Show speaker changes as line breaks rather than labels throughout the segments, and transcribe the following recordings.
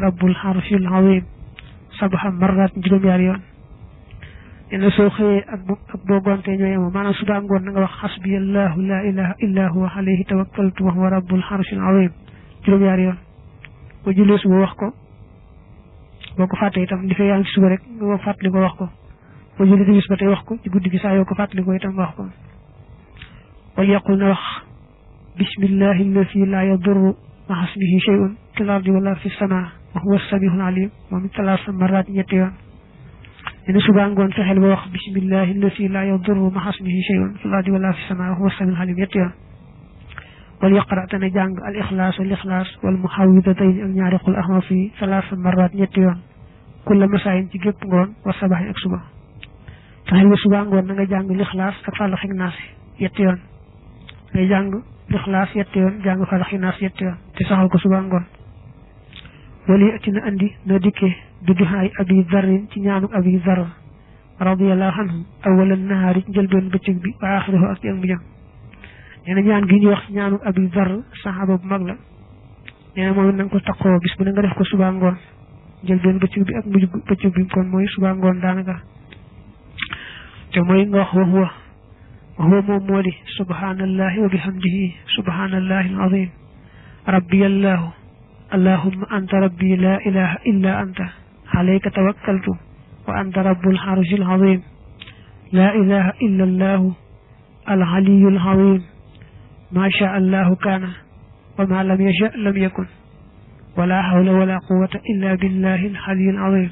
rabbul arshil azim sabha marrat juróom-ñaari yoon ene soo xëyee ak boo gontee ñooy yemoo maanaam suba ngoon nga wax hasbiyallahu la ilaha illa huwa alayhi tawakkaltu wa huwa rabbul arshil azim juróom-ñaari yoon boo jullee suba wax ko boo ko fàttee itam li fee yaa ngi ci suba rek nga fàttali ko wax ko boo jullee timis ba tey wax ko ci guddi gi saa yoo ko fàttali ko itam wax ko wal yaqul na wax bismillahi allati la yadurru ma'a ismihi shay'un fil ardi wala fis samaa wa huwa as-sami'ul alim moom it talaata marraat ñetti yoon ene suba ngoon fexeel ba wax bismillahi allati la yadurru ma'a ismihi shay'un fil ardi wala fis samaa wa huwa as-sami'ul alim ñetti yoon wal yaqra tane jàng al ixlaas wal muhawwidatayn ak ñaari qul ahma fi salaasa marraat ñetti yoon kulla masaayin ci gépp ngoon wa sabahin ak suba fexeel ba suba ngoon na nga jàng lixlaas ak fàllax ak naas yetti yoon ngay jàng lixlaas yetti yoon jàng fàllax ak naas yetti yoon te saxal ko suba ngoon wali ci na andi na dikkee bi duhaay abi zarrin ci ñaanu abi zarr radiyallahu anhu awalan nahaari njëlbeen bëccëg bi wa axiruhu ak ci ak mujjam nee na ñaan gi ñuy wax ñaanu abi zarr saxaaba bu mag la nee na moom na nga ko taqoo bis bu ne nga def ko suba ngoon njëlbeen bëccëg bi ak mujj bëccëg bi kon mooy suba ngoon daanaka te mooy nga wax wa huwa moom moo di subhanallahi wa bihamdihi subhanallahi alazim rabbiyallahu allahumma anta rabbi la ilaha illa anta alayka tawakkaltu wa anta rabbul arshil azim la ilaha illa allahu al-aliyyul azim ma sha allahu kana wa ma lam yasha lam yakun wala hawla wala quwwata illa billahi al-aliyyil azim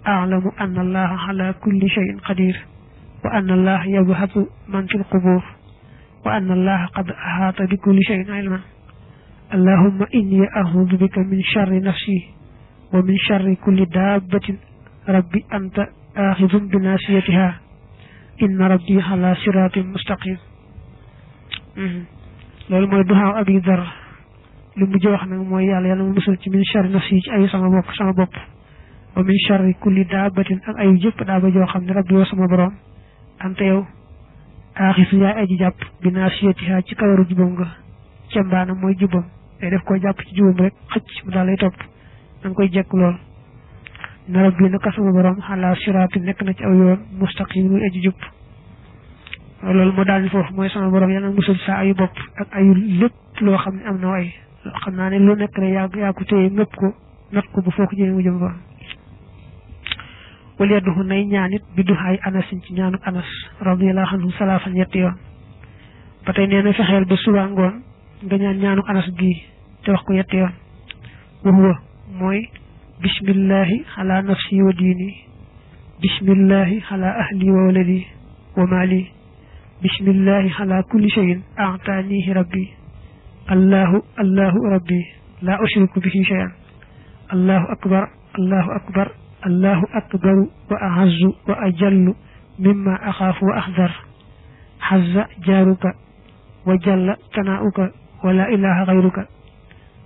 a'lamu anna allaha ala kulli shay'in qadir wa anna allaha yab'athu man fil qubur wa anna allaha qad ahata bi kulli shay'in ilman allahumma inni a'udhu bika min sharri nafsi wa min sharri kulli dabbatin rabbi anta akhidhun bi nasiyatiha inna rabbi ala siratin mustaqim loolu mooy duhaa abi dar li mujj wax nag mooy yàlla mu musal ci min sharri nafsi ci ay sama bopp wa min sharri kulli dabbatin ak ay jëpp daaba joo xam ne rabbi wa sama borom anta yow aaxisu yaay aji jàpp bi nasiyatiha ci kawaru jubam nga cembaana mooy jubam day def koo jàpp ci jubam rek xëcc mu daal lay topp da nga koy jekk lool na rabbi naka sama borom ala siratin nekk na ci aw yoon mustaqim muy aji jub loolu moo daal di foofu mooy sama borom yàlla musul sa ayu bopp ak ayu lépp loo xam ne am na ay xam naa ne lu nekk rek yaa ko téye ngëpp ko not ko bu foo ko jëmee mu jëm ba wala yadduhu nay ñaanit bi duhaay anasin ci ñaanu anas radiyallahu anhu salaasan ñetti yoon ba tey nee na fexeel ba suba ngoon nga ñaanu anas gi te wax ko yetti yoon wa huwa mooy bismillahi ala nafsi wa diini bismillahi ala ahli wa waladi wa mali bismillahi ala kulli shay'in a'tanihi rabbi allahu rabbi la ushriku bihi shay'an allahu akbar allahu akbaru wa a'azzu wa ajallu mimma akhafu wa ahdar hazza jaruka wa jalla tana'uka wa la ilaha ghayruka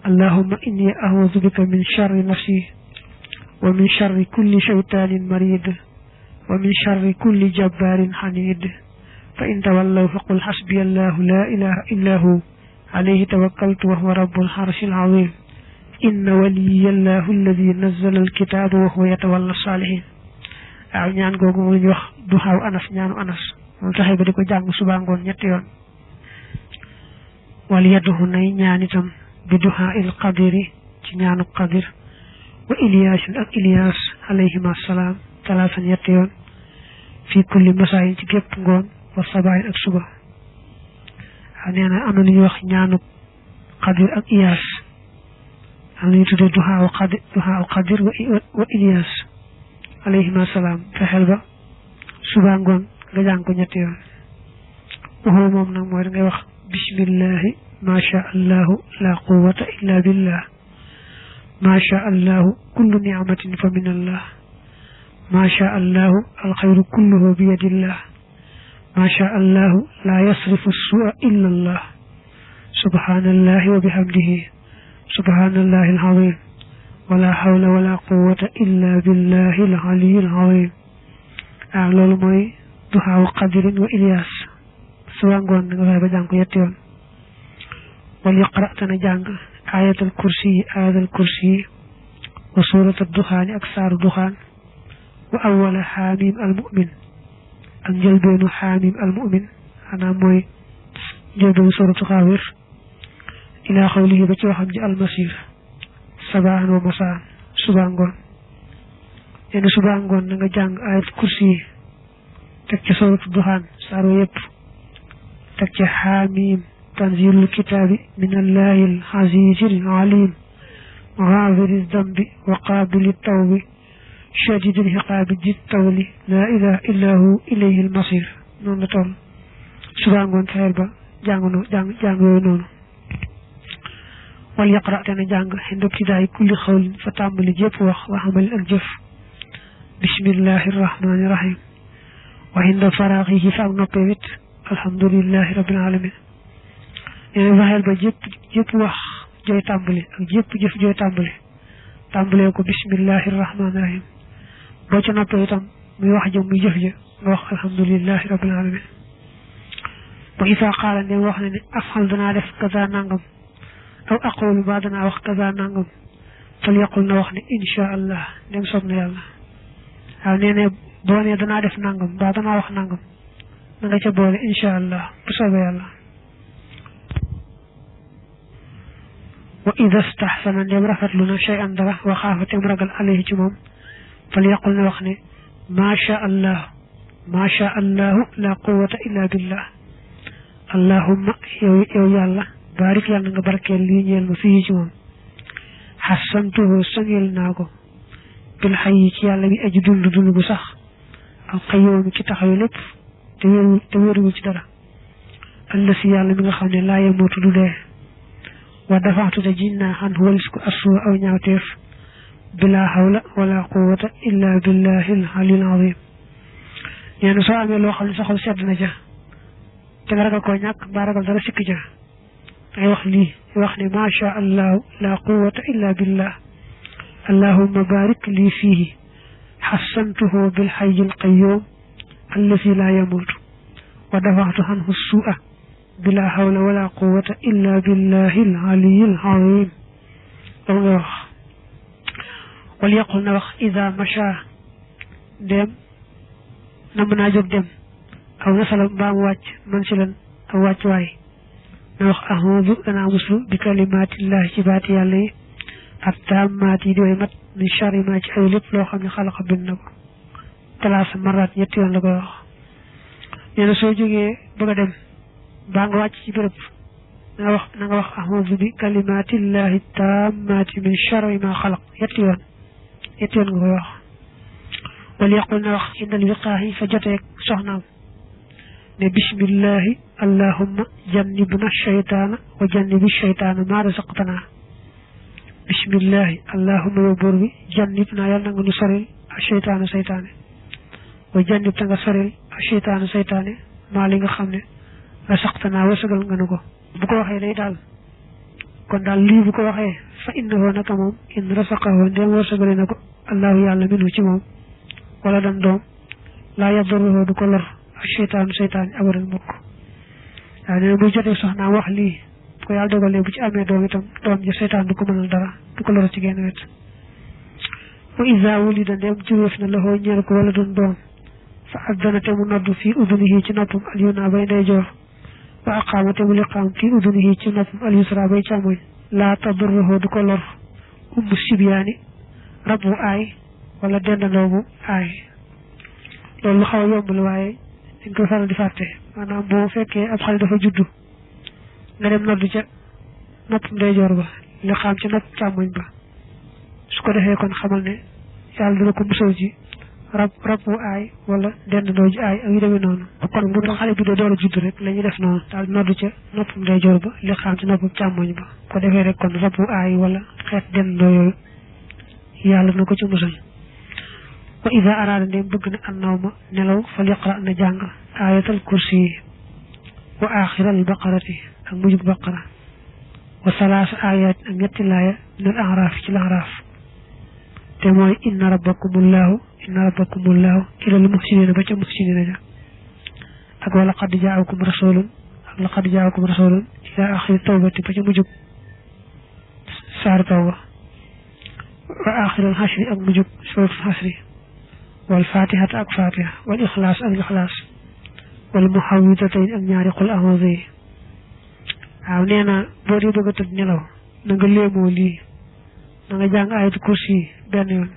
allahumma inni a'udhu bika min sharri nafsi wa min sharri kulli shaytanin marid wa min sharri kulli jabbarin hanid fa in tawallaw faqul hasbiyallahu la ilaha illa hu alayhi tawakkaltu wa huwa rabbul arshil azim inna waliyallahu alladhi nazzala alkitaba wa huwa yatawalla salihin waaw ñaan googu moom la ñuy wax duhaaw anas ñaanu anas moom taxee ba di ko jàng suba ngoon ñetti yoon wal yadduhu nay ñaan itam bi duhaa il qadiri ci ñaanu qadir wa Ilyas ak Ilyas alayhima salaam talaata ñetti yoon fi kulli masaayin ci gépp ngoon wa sabahin ak suba nee na am na lu ñuy wax ñaanu qadir ak Ilyas am na ñu tuddee duhaa qadir wa Ilyas alayhima salaam fexeel ba suba ngoon nga jàng ko ñetti yoon waxoo moom nag mooy da ngay wax bismillahi ma sha allahu la quwwata illa billah ma sha allahu kullu ni'matin fa min allah ma sha allahu alkhayru kulluhu bi yadillah ma sha allahu la yasrifu as-su'a illa allah subhanallahi wa bihamdihi subhanallahi al-azim wala hawla wala quwwata illa billahi al-ali al-azim loolu mooy duhaaw qadirin wa Ilyas suba ngoon nga fexe ba jàng ko yetti yoon wal yaqra tana jàng ayatul kursi وسورة الدخان أكثر الدخان وأول حاميم المؤمن الجلبين حاميم المؤمن أنا موي جلبين سورة غافر إلى قوله بتي وخم المسير صباحا ومساء سبانغون يعني سبانغون نغا جانغ آية كرسي تك سورة الدخان سارو يب تك حاميم تنزيل الكتاب من الله العزيز العليم غافر الذنب وقابل التوب شديد العقاب ذي الطول لا إله إلا هو إليه المصير نون تول سبانغون خير با جانغو نون وليقرأ تنا جانغ عند ابتداء كل قول فتعمل جيب وعمل الجف بسم الله الرحمن الرحيم وعند فراغه فأغنبت الحمد لله رب العالمين يعني فهل با جيب وخ جوي تامبلي جيب جيف جوي تامبلي ko bismillahir rahmanir rahim bo ci noppé itam muy wax jëm muy jëf jë wax alhamdulillahi rabbil alamin bo isa xala ne wax ne afal dana def kaza nangam aw aqulu ba dana wax kaza nangam fal yaqul na wax ne insha Allah dem sopp na yalla aw neene bo ne dana def nangam ba dana wax nangam nga ca boole insha Allah bu sobe yalla وإذا استحسن أن يمرفت لنا شيئا درة وخافت يمرقل عليه جموم فليقل نوخني ما شاء الله لا قوة إلا بالله اللهم يو يالله بارك لنا بركة لي نيل مفيه جموم حسنته سنيل ناغو بالحي كي يالله بي أجي دول بسخ القيوم كي تخيو لب تويرو دارا الذي يالله من خامني لا يموت دوله ودفعت تجينا عنه ورزق أسوأ أو نعتف بلا حول ولا قوة إلا بالله العلي العظيم يعني سواء من الوخل سخل سيدنا جا تغرق كونياك بارك الدار سكجا يوخني ما شاء الله لا قوة إلا بالله اللهم بارك لي فيه حسنته بالحي القيوم الذي لا يموت ودفعت عنه السوء بلا حول ولا قوة إلا بالله العلي العظيم الله وليقل نوخ إذا مشى دم نمنا جب دم أو نسل بام واج منسلا أو واج واي نوخ أعوذ أنا مسلم بكلمات الله جبات يالي التامات دويمت من شر ما جعلت لو خمي خلق بالنب 3 مرات يتيون لغو يانا سو جوغي بغا دم ba nga wacc ci bërepp nga wax a'udhu bi kalimatillahi tammati min sharri ma khalaq yetti yoon nga wax wal yaqul wax inna liqahi fajatek soxnam ne bismillah allahumma jannibna ash-shaytana wa jannibi ash-shaytana ma razaqtana bismillah allahumma yuburbi jannibna yalla nga nu soril ash-shaytana shaytané wa jannib ta nga soril ash-shaytana shaytané ma li nga xamne rasaqtana wasagal nga nuko bu ko waxe day dal kon dal li bu ko waxe fa innahu naka mom in rasaqahu dem wasagal nako allah yalla minu ci mom wala dan dom la yadruhu du ko lor shaytan abaral mukk yani bu jote soxna wax li ko yalla dogale bu ci amé dom itam dom ji shaytan du ko mënal dara du ko lor ci genn wet wa iza wulida dem ci wefna la ho ñer ko wala don dom fa adana tamu noddu fi udunihi ci noppam al yuna bay day jor wa aqamatu liqam fi udunihi ci noppam al yusra bay chamoy la tadruhu du ko lor sibyani rabbu ay wala dendalobu ay lolu xaw yombul waye dañ ko faral di faté manam bo fekke ab xal dafa juddu nga dem noddu ca noppam day jor ba li xam ci nopp chamoy ba su ko defé kon xamal ne yalla dina ko musal ci rabu ay wala dendandoo ji ay ak yu demee noonu kon bu doon xale bi do doora judd rek lañu def noonu daal noddu ca noppam day jor ba li xam ci noppam càmmoñ ba ko defee rek kon rabu ay wala xeet dendandoo yooyu yàlla na ko ci musal wa ida arada ndem bëgg na annawma nelaw fal yaqra na jàng ayatal kursi wa axiral baqarati ak mujub baqara wa salaas ayat ak ñetti laaya min al a'raf ci al a'raf te mooy inna rabbakumullahu ila al muhsinina ba ca muhsinina ja ak wala qad ja'akum rasulun ak laqad ja'akum rasulun ila akhir tawbati ba ca mujub sar tawba وآخر الحشر أك مجب سورة الحشر والفاتحة أك فاتحة والإخلاص أك الإخلاص والمحوذتين أك ñaari قل أعوذ waaw neena bo di bëgg tëdd nelaw na nga léemoo lii na nga jàng ayatu kursi benn yoon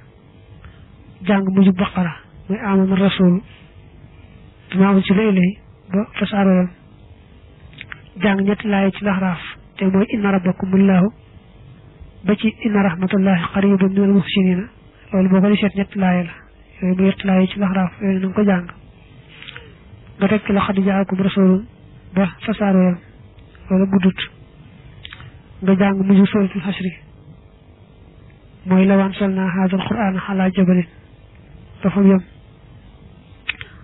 jàng mujj baqara muy amana rasul dama ci lay ba fasaaroon jàng ñetti laay ci laxraaf te mooy inna rabbakumullahu ba ci inna rahmatullahi qaribun minal muhsinina loolu boo ko di seet ñetti laay la yooyu bu ñetti laay ci laxraaf yooyu na nga ko jàng nga teg ci la xad jaakum rasulun ba fasaaroon wala guddut nga jàng mujj suratul hasri mooy lawan salna hadal qur'an ala jabalin dafa yam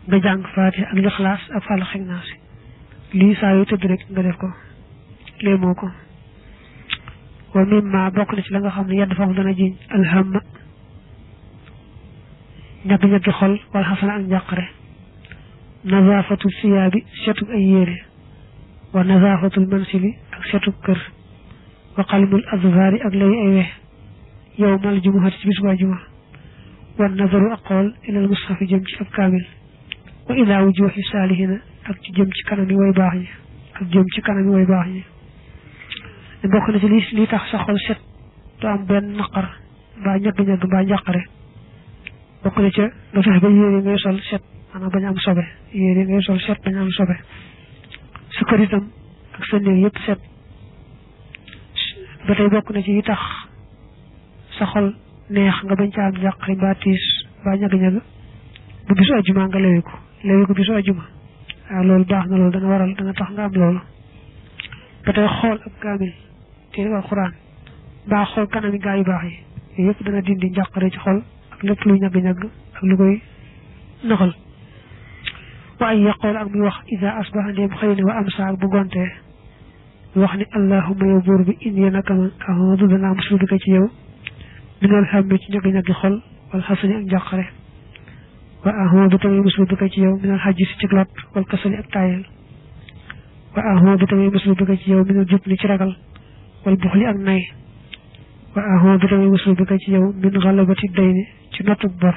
nga jàng fatiha ak ikhlas ak fal xignas li saa yu tëdd rek nga def ko léemoo ko wa mimma bokk na ci la nga xam ne yedd foofu dana jiñ alhamma ñag xol wala xasana ak njàqare nazafatu siyabi setu ay yére wa nazafatul mansili ak setu kër wa qalbul azfari ak lay ay wex yawmal jumu'ati ci bisba juma wa nazaru aqwal ila al mushaf jëm ci ab kamil wa ila wujuhi salihina ak ci jëm ci kanami way baax ñi ak jëm ci kanami way baax ñi bokk na ci li tax sa xol set do am ben naqar ba ñag ba njaqare bokk na ci nga fex ba yére ngay sol set ana bañ am sobe yére ngay sol set bañ am sobe su kër itam ak sa néeg yëpp set ba tey bokk na ci yi tax sa xol neex nga bañ ca am njàqari ba tiis ba ñag bu bisu ajuma nga lewi ko bisu ajuma waaw loolu baax na loolu dana waral dana tax nga am loolu ba tey xool ab kaamil te alquran ba xool kanami gaa yu baax yi yëpp dana dindi njàqare ci xol ak lépp luy ñag ak lu koy naxal wa ay yaqul ak muy wax ida asbaha ndem xëyni wa amsa bu gonte wax ni allahumma ya buur bi inni naka man a'udhu dana muslu bika ci yow minal hammi ci ñag xol wal hasani ak njàqare wa a'udhu tamay muslu bika ci yow minal hajji ci lot wal kasali ak tayel wa a'udhu tamay muslu bika ci yow minal jubni ci ragal wal bukhli ak nay wa a'udhu tamay muslu bika ci yow min ghalabati dayni ci notu bor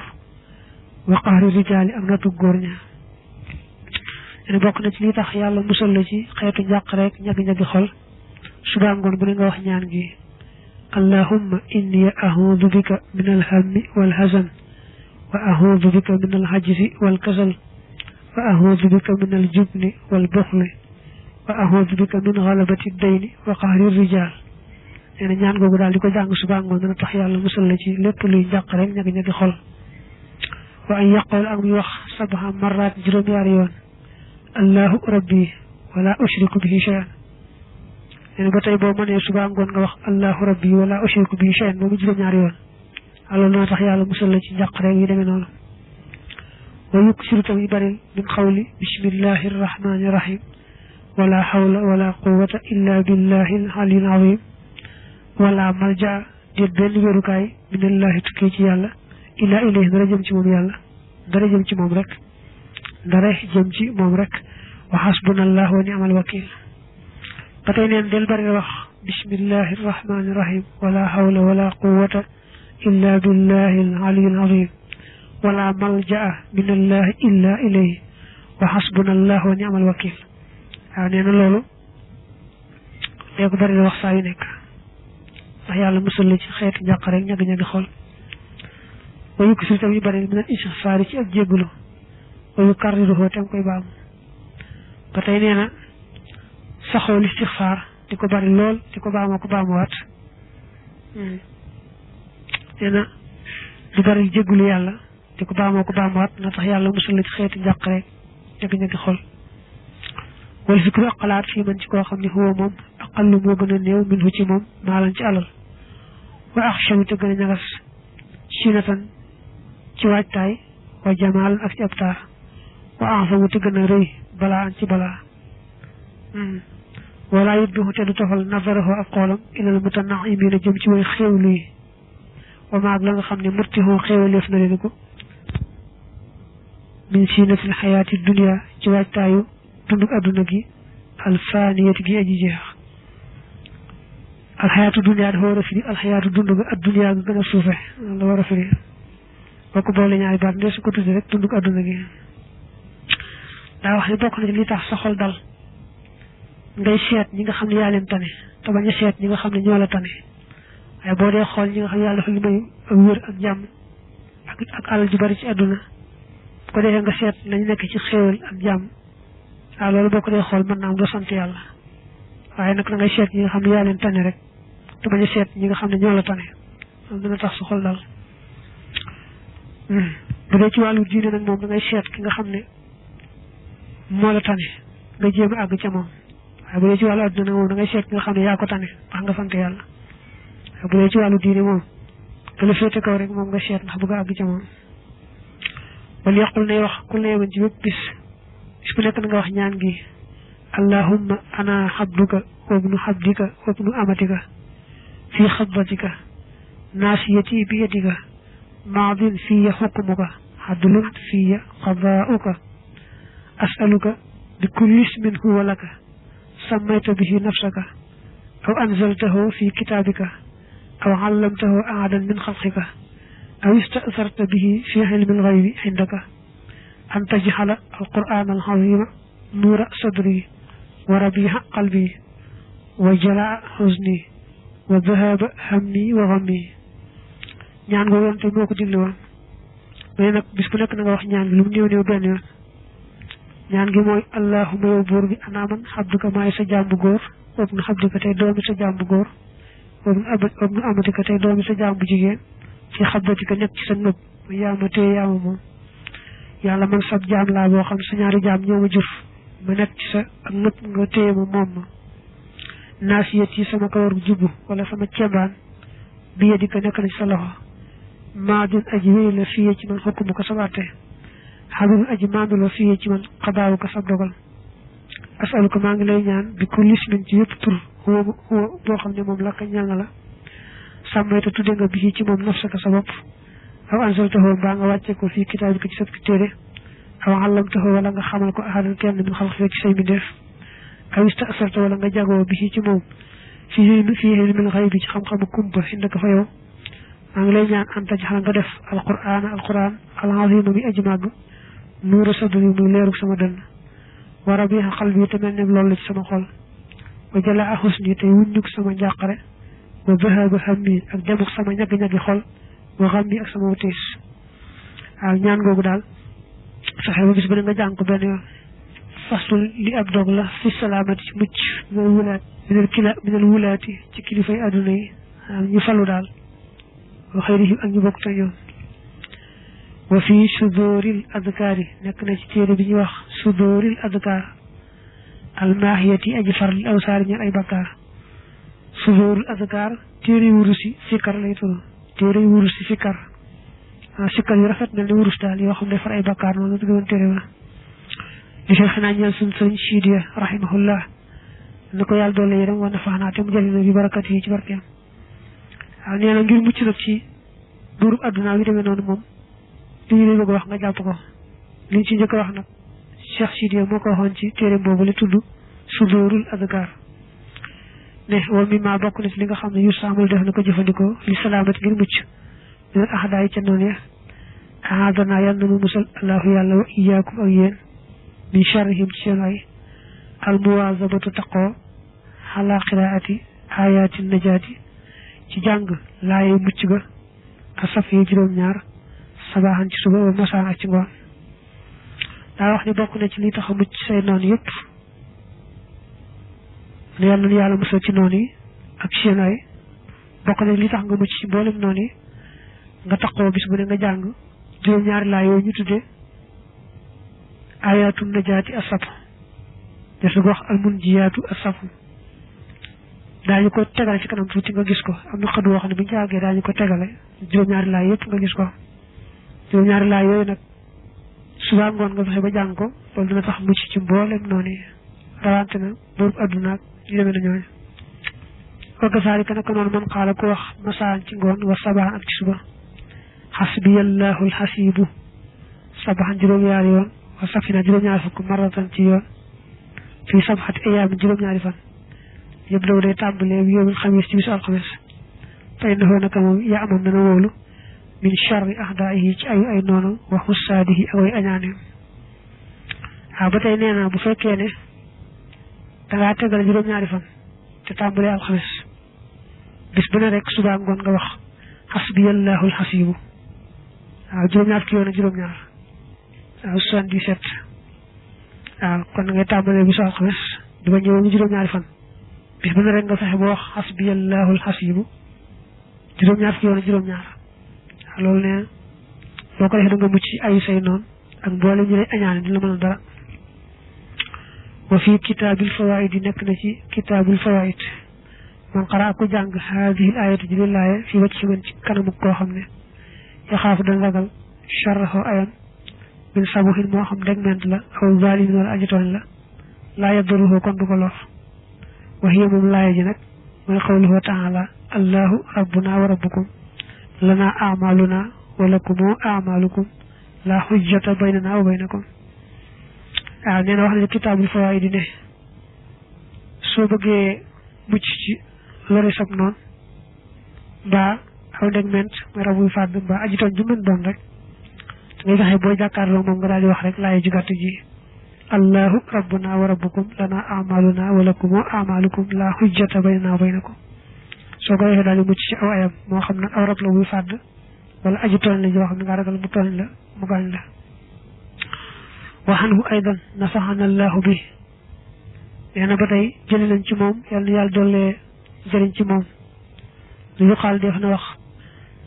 wa qahri rijali ak notu góor ña ene bokk na ci li tax yàlla musal la ci xeetu njàq rek ñag xol suba ngoon bu ne nga wax ñaan gi allahumma inni a'udhu bika min al-hammi wal hazan wa a'udhu bika min al-hajzi wal kasal wa a'udhu bika min al-jubni wal bukhli wa a'udhu bika min ghalabati ad-dayni wa qahri ar-rijal ene ñaan googu daal di ko jàng suba ngoon dana tax yàlla musal la ci lépp luy njàq rek ñag xol wa an yaqul ak muy wax sabha marrat juróom-ñaari yoon allahu rabbi wala ushriku bihi shay'an ene ba tay bo mané suba ngon nga wax allahu rabbi wala ushriku bihi shay'an mo juroom ñaar yoon allo na tax yalla musal la ci njaq rek yi demé non wa yuksiru tam bari min qawli bismillahir rahmanir rahim wala hawla wala quwwata illa billahil aliyyil azim wala malja de ben wërukay minallahi tukki ci yalla illa ilayhi dara jëm ci mom yalla dara jëm ci mom rek dara jëm ci mom rek wa hasbunallahu wa ni'mal wakeel patay neen del bari wax bismillahir rahmanir rahim wala hawla wala quwwata illa billahil aliyyil azim wala malja'a minallahi illa ilayhi wa hasbunallahu wa ni'mal wakeel waaw neena loolu day ko bari wax saa yu nekk ndax yàlla musal la ci xeetu njàq rek ñag xol wa yuksiru tam yu bari min al istighfar ci ak jéggulu wa yukarriruhu tam koy baam ba tey neena saxoo istighfar di ko bari lool di ko baamoo ko baamuwaat neena di bari jéggulu yàlla di ko baamoo ko baamuwaat na tax yàlla musal la ci xeetu njàq rek ñag xol wal fikru xalaat fi man ci koo xam ne huwa moom aqallu moo gën a néew minhu ci moom maalan ci alal wa axshaw te gën a ñagas sinatan ci waajtaay wa jamaal ak ci ab taar wa axsamu te gën a rëy balaa ci balaa wala yudbihu te du tofal nazarahu ak xoolam ilal mutanaimina jëm ci way xéewlu yi wa maag la nga xam ne murtihoo xéewaleef na leen ko min sinatil xayaati dunia ci waajtaayu dunduk aduna gi alfaniyati gi aji jeex alxayaatu dunya dafa war a firi alxayaatu dund ga ak dunya ga gën a suufe la war a firi boo ko boole ñaari baat ndee su ko tuddi rek dund ko adduna gi daa wax ne bokk na ci li tax sa xol dal ngay seet ñi nga xam ne yaa leen tane te bañ a seet ñi nga xam ne ñoo la tane waaye boo dee xool ñi nga xam ne yàlla dafa li may ak wér ak jàmm ak alal ju bari ci adduna bu ko defee nga seet lañu nekk ci xéewal ak jàmm waaw loolu boo ko dee xool mën naa am doo sant yàlla waaye nag da ngay seet ñi nga xam ne yaa leen tane rek te bañ a seet ñi nga xam ne ñoo la tane moom dina tax sa xol dal bu dee ci wàllu diine nag moom da ngay seet ki nga xam ne moo la tane nga jéem a àgg ca moom waaye bu dee ci wàllu adduna nag moom da ngay seet ki nga xam ne yaa ko tane tax nga sant yàlla waaye bu dee ci wàllu diine moom te la féete kaw rek moom nga seet ndax bëgg a àgg ca moom wala yaqul nay wax ku neeman ci bépp bis bu nekk na nga wax ñaan gi allahumma ana xabduka wabnu xabdika wabnu amatika fi xadbatika naasiyati bi yadika maadin fiya xukmuka xadlun fiya qadaauka asaluka bi kulli ismin huwa laka sammayta bihi nafsaka aw anzaltahu fi kitaabika aw allamtahu ahadan min xalqika aw istasarta bihi fi ilmi alxaybi indaka an tajxala alquran alxazima nuura sadri wa rabiha qalbi wa jalaa xuzni wa dahaba hammi wa gammi ñaan nga yoon te moo ko digle woon mais nag bis bu nekk na nga wax ñaan gi lu mu néew néew benn yoon ñaan gi mooy allahuma yow buur bi anaaman xabduka maay sa jaam bu góor wabnu xabdika tey doomi sa jaam bu góor wabnu amatika tey doomi sa jaam bu jigéen ci xabdatika nekk ci sa nëb yaama téye yaama moom yàlla man sab jaam laa boo xam sa ñaari jaam ñoo ma jur ma nekk ci sa ak nëb nga téye ma moom ma naasiyat yi sama kawar gu jubbu wala sama cembaan bi yadika nekk na ci sa loxo maadin aji wéy la fiye ci man xukmu ko sa àtte xadul aji maandu la fiye ci man xadaawu ko sa dogal asaluka maa ngi lay ñaan bi ku lismin ci yëpp tur huwa boo xam ne moom la ka ñeel na la sàmmayta tudde nga bi ci moom nafsaka sa bopp aw anzaltahu mbaa nga wàcce ko fii kitaabika ci sa téere aw allamtahu wala nga xamal ko ahadan kenn min xalqika ci say mbindeef aw istasarta wala nga jagoo bi ci moom fii ilmil xaybi ci xam-xamu kumpa indaka fa yow maa ngi lay ñaan an tajxal nga def alquran alazima mi aji màgg nuura sadri muy leerug sama dënn wa rabiha qalbi te mel ne loolu la ci sama xol wa jalaa husni tey wuññuk sama njàqare wa dahaba hammi ak demuk sama ñaggi-ñaggi xol wa xammi ak sama tiis waaw ñaan googu daal fexe ba bis bu ne nga jàng ko benn yoon fasul li ab dog la fi salaamati ci mucc minal wulaati ci kilifay adduna yi ñu falu daal wa xayrihim ak ñu bokk te ñoom wa fi suduril adkaar yi nekk na ci téere bi ñuy wax suduril adkaar almaahiyati aji far li awsaar ñeel ay bakkaar suduril adkaar téere wurusi sikkar lay tudd téere wurusi sikkar sikkar yu rafet mel ni wurus daal yoo xam ne far ay bakkaar noonu la duggoon téere ba li fee xanaa ñeel suñ sëriñ Sidiya rahimahullah na ko yàlla doole yi dem war na faxnaa te mu jëli na bi barakat yi ci barkeem waaw nee na ngir mucc nag ci buurub adduna bi demee noonu moom li ñu lay bëgg wax nga jàpp ko liñ ci njëkk a wax nag Cheikh Sidiya moo ko waxoon ci téere boobu li tudd sudurul adkaar ne wal mi maa bokk na ci li nga xam ne yu saamal def na ko jëfandikoo li salaamat ngir mucc minal ahdaa yi ca noonu ya ahadana yàlla na mu musal allahu yàlla wa iyaakum ak yéen min charrihim ci seen ay almuwaazabatu taqoo ala qiraati ayaati najaati ci jàng laaye mucc ga asaf yi juróom-ñaar sabaaxan ci suba wa masaan ak ci ngoon daa wax ni bokk na ci li tax a mucc say noon yëpp ne yàlla na yàlla musal ci noon yi ak seen ay bokk na li tax nga mucc ci mboolem noon yi nga taqoo bis bu ne nga jàng juróom-ñaari laa yooyu ñu tudde ayaatu najaati asaf des na ko wax almunjiyaatu asafu daañu ko tegale ci kanam tuuti nga gis ko am na xëdd woo xam ne bu ñu ci àggee daañu ko tegale juróom-ñaari laay yëpp nga gis ko juróom-ñaari laay yooyu nag suba ngoon nga fexe ba jàng ko loolu dina tax mucc ci mboolem noonu rawante na boobu adduna ak ñu demee na ñooñu wagga saalika naka noonu man xaala ko wax masaan ci ngoon wa sabaan ak ci suba xasbiyallahu alxasibu sabaxan juróom-ñaari yoon wa safina juróom-ñaari fukk maratan ci yoon fii sabxati ayaamin juróom-ñaari fan yëpp day tàmbalee bi yowul xamis ci bisu alxamis fay na naka moom yaa amoon dana wóolu min charri ahdaayihi ci ay noonu wa xussaadihi ak way añaaneem waaw ba tey nee na bu fekkee ne dangaa tegal juróom-ñaari fan te tàmbalee alxamis bis bu ne rek suba ngoon nga wax xasbiyallahu alxasibu waaw juróom-ñaar fukki yoon ak juróom-ñaar waaw 77 waaw kon ngay tàmbalee bisu alxamis di ba ñëw juróom-ñaari fan bis bu ne rek nga fexe ba wax xasbiyallahu alxasibu juróom-ñaar fukki yoon ak juróom-ñaar waaw loolu nee boo ko defee da nga mucc ci ayu say noonu ak mboole ñu lay añaane di la mën a dara wa fi kitaabil fawaid yi nekk na ci kitaabil fawaid man xaraa ku jàng haadihi l ayatu ji lillaaye fi wacc ci mën ci kanamu koo xam ne yaxaafu dana ragal charraxo ayam min sabuhin moo xam degment la aw zalimin wala ajitooñ la laa yadduruhu kon du ko lor wa hiya moom laaya ji nag mooy qawluhu taala allahu rabbuna wa rabbukum lana amaluna wa lakumu amalukum la hujjata baynana wa baynakum waaw nee na wax ne kitaabul fawaid ne soo bëggee mucc ci lori sab noonu mbaa aw degment mooy rabuy fàdd mbaa ajitoon ju mën doon rek ngay fexe boo jàkkaarloo moom nga daal di wax rek laay ju gàtt ji allahu rabbuna wa rabbukum lana amaluna wa lakumu amalukum la hujjata baynana wa baynakum soo ko defee daal di mucc ci aw ayam moo xam nag aw rab la buy fàdd wala ajitoon la joo xam ne nga ragal mu tooñ la mu gaañ la waxanhu aydan nafaxana allahu bi nee na ba tey jëli nañ ci moom yàlla doole jëriñ ci moom lu yuqaal def na wax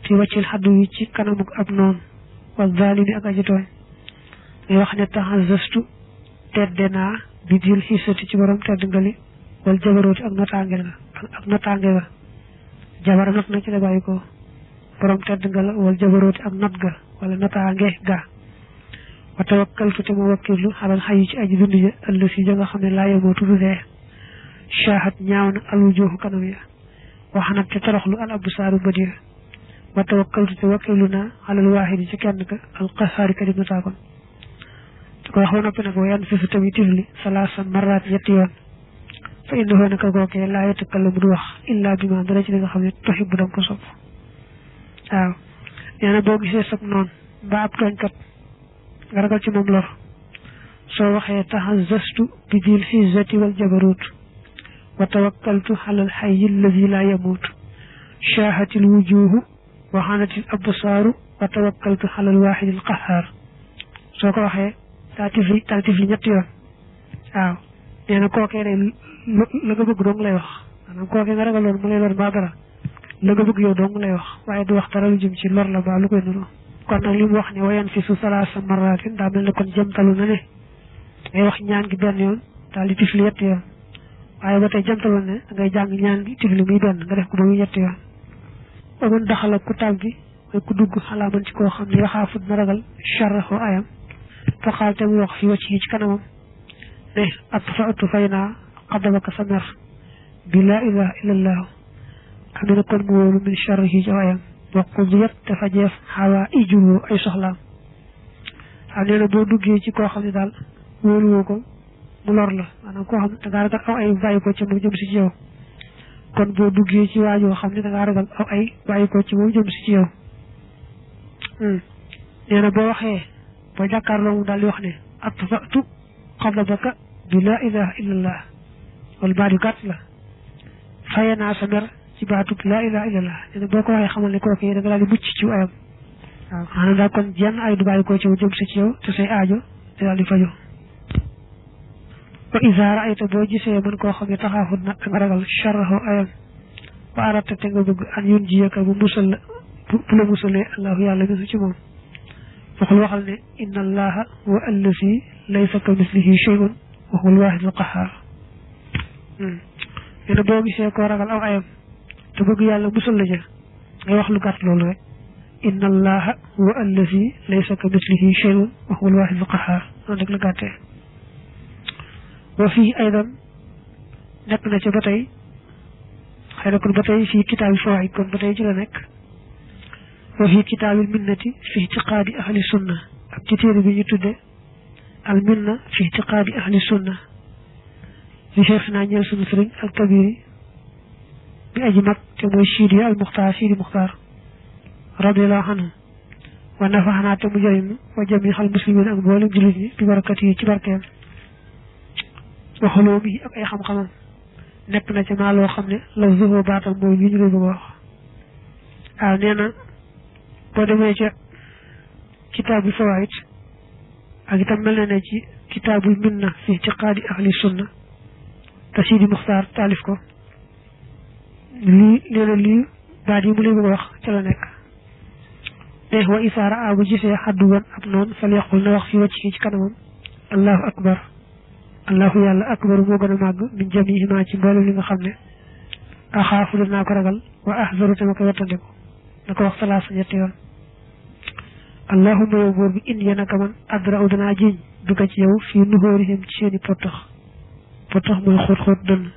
fi wàccil xaddu yi ci kanamu ab noonu wal zalimi ak aji tooñ ngay wax ne taxazastu tedde naa bi dil xisati ci borom tedd ngali wal jabarooti ak notaange ga jabara not na ci la bàyyi ko borom tedd nga la wal jabarooti ak not ga wala notaange ga wa tawakkaltu te ma wakkirlu xalal xayi ci aji dund ja ëll si ja nga xam ne laa yemootu du dee shaahat ñaaw na alwujuhu kanam ya waxanat te toroxlu al absaaru bët ya wa tawakkaltu te wakkirlu naa xalal waaxidi ci kenn ka al qahaari ka di notaakoon te ko wax ba noppi nag wa yan fisu tamit tifli salaasa marraat ñetti yoon fa innahu naka kookee laa yatakallamu du wax illa bi ma dara ci li nga xam ne tuhibbu danga ko sopp waaw nee na boo gisee sab noonu ba ab tooñkat nga ragal ci moom lor soo waxee taxazastu bi dil xizzati wal jabarut wa tawakkaltu xalal xayyi allazi laa yamuut shaahatil wujuhu wa xanatil absaaru wa tawakkaltu xalal waaxidil qahaar soo ko waxee daa tifli ñetti yoon waaw nee na kookee day la nga bëgg dong lay wax maanaam kookee nga ragaloon mu lay lor mbaa dara la nga bëgg yow dong lay wax waaye du wax dara lu jëm ci lor la baa lu koy nuru kon nag li mu wax ne wayan fi su salaasa marratin daa mel ne kon jëmtalu na ne ngay wax ñaan gi benn yoon daal di tifli ñetti yoon waaye ba tey jëmtalu ne ngay jàng ñaan gi tifli muy benn nga def ko ba muy ñetti yoon amun daxala ku tàbbi mooy ku dugg xalaaman ci koo xam ne yaxaafut na ragal charraxo ayam faqaal te mu wax fi wacc yi ci kanamam ne atfa'tu fay naa xadabaka sa mer bi laa ilaha illallah xam ne kon mu wóolu min charrihi ci ayam waqud yet te fajeef xawaa ijuru ay soxlaam xam nee na boo duggee ci koo xam ne daal wóoluwoo ko mu lor la maanaam koo xam ne dangaa ragal aw ay bàyyi ko ci moom jëm si ci yow kon boo duggee ci waajoo xam ne dangaa ragal aw ay bàyyi ko ci moom jëm si ci yow nee na boo waxee boo jàkkaarloo mu daal di wax ne atfa'tu xadabaka bi laa ilaha illallah wala baat yu gàtt la faye naa sa mer ci baatub laa ilaha illallah nee na boo ko waxee xamal ne kooku da nga daal di mucc ci ayam waaw xanaa daal kon jenn ay du bàyyi ko ci yow jëm si ci yow te say aajo te daal di fajo wa iza ra'ayta boo gisee mën koo xam ne taxaafut nag nga ragal charrahu ayam wa arata te nga bëgg an yun jiyaka bu musal la bu la musalee allahu yàlla bisu ci moom waxul waxal ne inna allaha huwa allazi laysa ka mislihi shay'un wa huwa alwahid alqahhar nee na boo gisee koo ragal aw ayam te bëgg yàlla musal la ja ngay wax lu gàtt loolu rek inna allaha huwa allazi laysa ka mislihi shay'un wa huwa alwahid alqahhar noonu rek la gàttee wa fii aydan nekk na ci ba tey xëy na kon ba tey fii kitaabil fawaid kon ba tey ci la nekk wa fii kitaabil minnati fi itiqaadi ahli sunna ak ci téere bi ñu tudde al minna fi itiqaadi ahli sunna li cheikhina ñeel sunu sëriñ al kabiri bi aji mag te mooy Sidi al Muxtaar Sidi Muxtaar radiyallahu anhu wa nafaxanaa te mu jëriñ wa jami xal muslimin ak mboolem jullit ñi bi barakat yi ci barkeem wa xulóom yi ak ay xam-xamam nekk na ci maa loo xam ne la zuhoo baatam mooy li ñu lay bëgg a wax waaw nee na boo demee ca kitaabul fawaid ak itam mel na ne ci kitaabul minna fi itiqaadi ahli sunna te Sidi Muxtaar taalif ko lii nee na lii baat yi mu lay bëgg a wax ca la nekk te wa isaara a bu gisee xadduwan ab noonu fal yaqul na wax fi wàcc ci kanamam allahu akbar allahu yàlla akbaru moo gën a màgg min jamihima ci mboolem li nga xam ne axaafu danaa ko ragal wa ahzaru te ma ko wattandiku na ko wax salaasa ñetti yoon allahumma yow buur bi in yéen aka man adra u danaa jiñ bi ko ci yow fii nuhóorihim ci seeni pottax mooy xóot dënn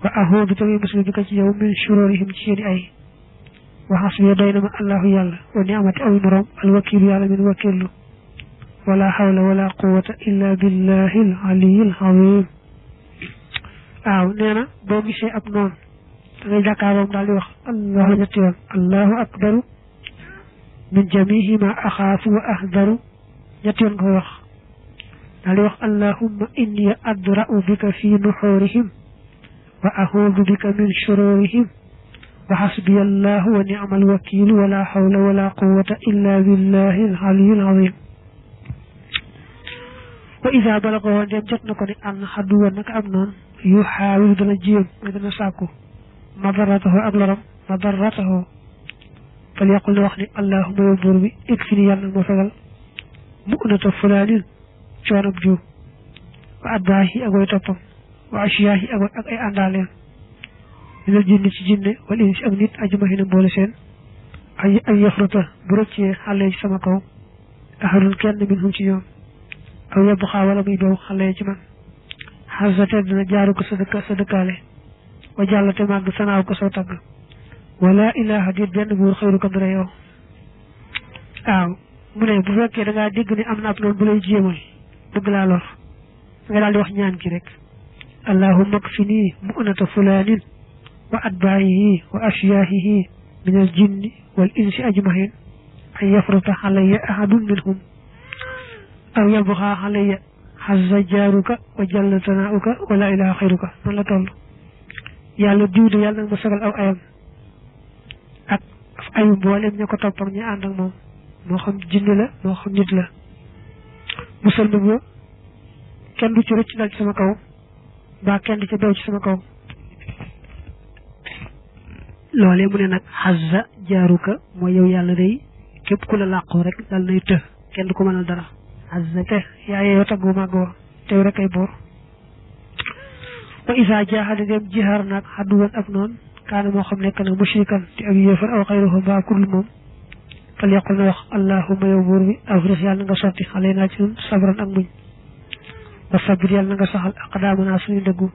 wa ahoodu te muy muslim bi ko ci yow min shurorihim ci seeni ay wa xasbiya doy na ma allahu yàlla wa ni amati aw moroom alwakiilu yàlla min wakiilu wala hawla wala quwwata illa billahi al aliyyil azim waaw nee na boo gisee ab noonu da ngay jàkkaaroom daal di wax allahu ñetti yoon allahu akbaru min jamihi ma axaafu wa ahdaru ñetti yoon nga koy wax daal di wax allahumma inni adra'u bika fi nuxurihim wa ahuudu bika min shururihim wa xasbiya allahu wa ni'mal wakiilu wala hawla wala quwwata illa billahi al aliyyil azim wa isa balagoo ndem jot na ko ni ànd xadduwa naka am noonu yu xaawilu dana jéem mooy dana sàkku madaratahu ak loram madaratahu fal yaqul na wax ni allahuma yow buur bi ikfini yàlla nag ma fegal mu unata fulaanin coonab jiw wa adbaahi ak way toppam wa asiyaahi ak ay àndaaleen minal jinni ci jinne wal insi ak nit ajmahiina mboole seen ay yafruta bu rëccee xale ci sama kaw ahadun kenn minhum ci ñoom aw yebbu xaa wala muy dow xale ci man xasate dina jaaru ko sa dëkkaale wa jàllate màgg sanaaw ko soo tagg wala ilaha dit benn buur xëyru ko dara yow waaw mu ne bu fekkee da ngaa dégg ni am na ab noonu bu lay jéemal bëgg laa lor nga daal di wax ñaan ki rek allahumma kfini mu'nata fulaanin wa adbaayihi wa ashyaahihi min al jinni wal insi ajmahin an yafruta alayya ahadun minhum aw yabxa alayya xazza jaaruka wa jalla tanaauka wala ilaha xayruka man la toll yàlla diw de yàlla nag ma sagal aw ayam ak ayu mboolem ña ko topp ak ñi ànd ak moom moo xam jinne la moo xam nit la musal ma ba kenn du ci rëcc dal ci sama kaw mbaa kenn du ci bew ci sama kaw loolee mu ne nag xazza jaaruka mooy yow yàlla day képp ku la làqoo rek dal nay të kenn du ko mënal dara azza te yaa yeeyoo tagg bu màgg wa tew rek ay boor wa isa jaaxale dem jihaar naag xadduwan ak noonu kaana moo xam nekk nag mushrikan te ak yéefar aw xayruhu mbaa kurul moom fal yaqul na wax allahuma yow buur bi afrix yàlla na nga sotti xale naa ci ñun sabran ak muñ wa sabir yàlla na nga saxal aqdaamana suñu dëggu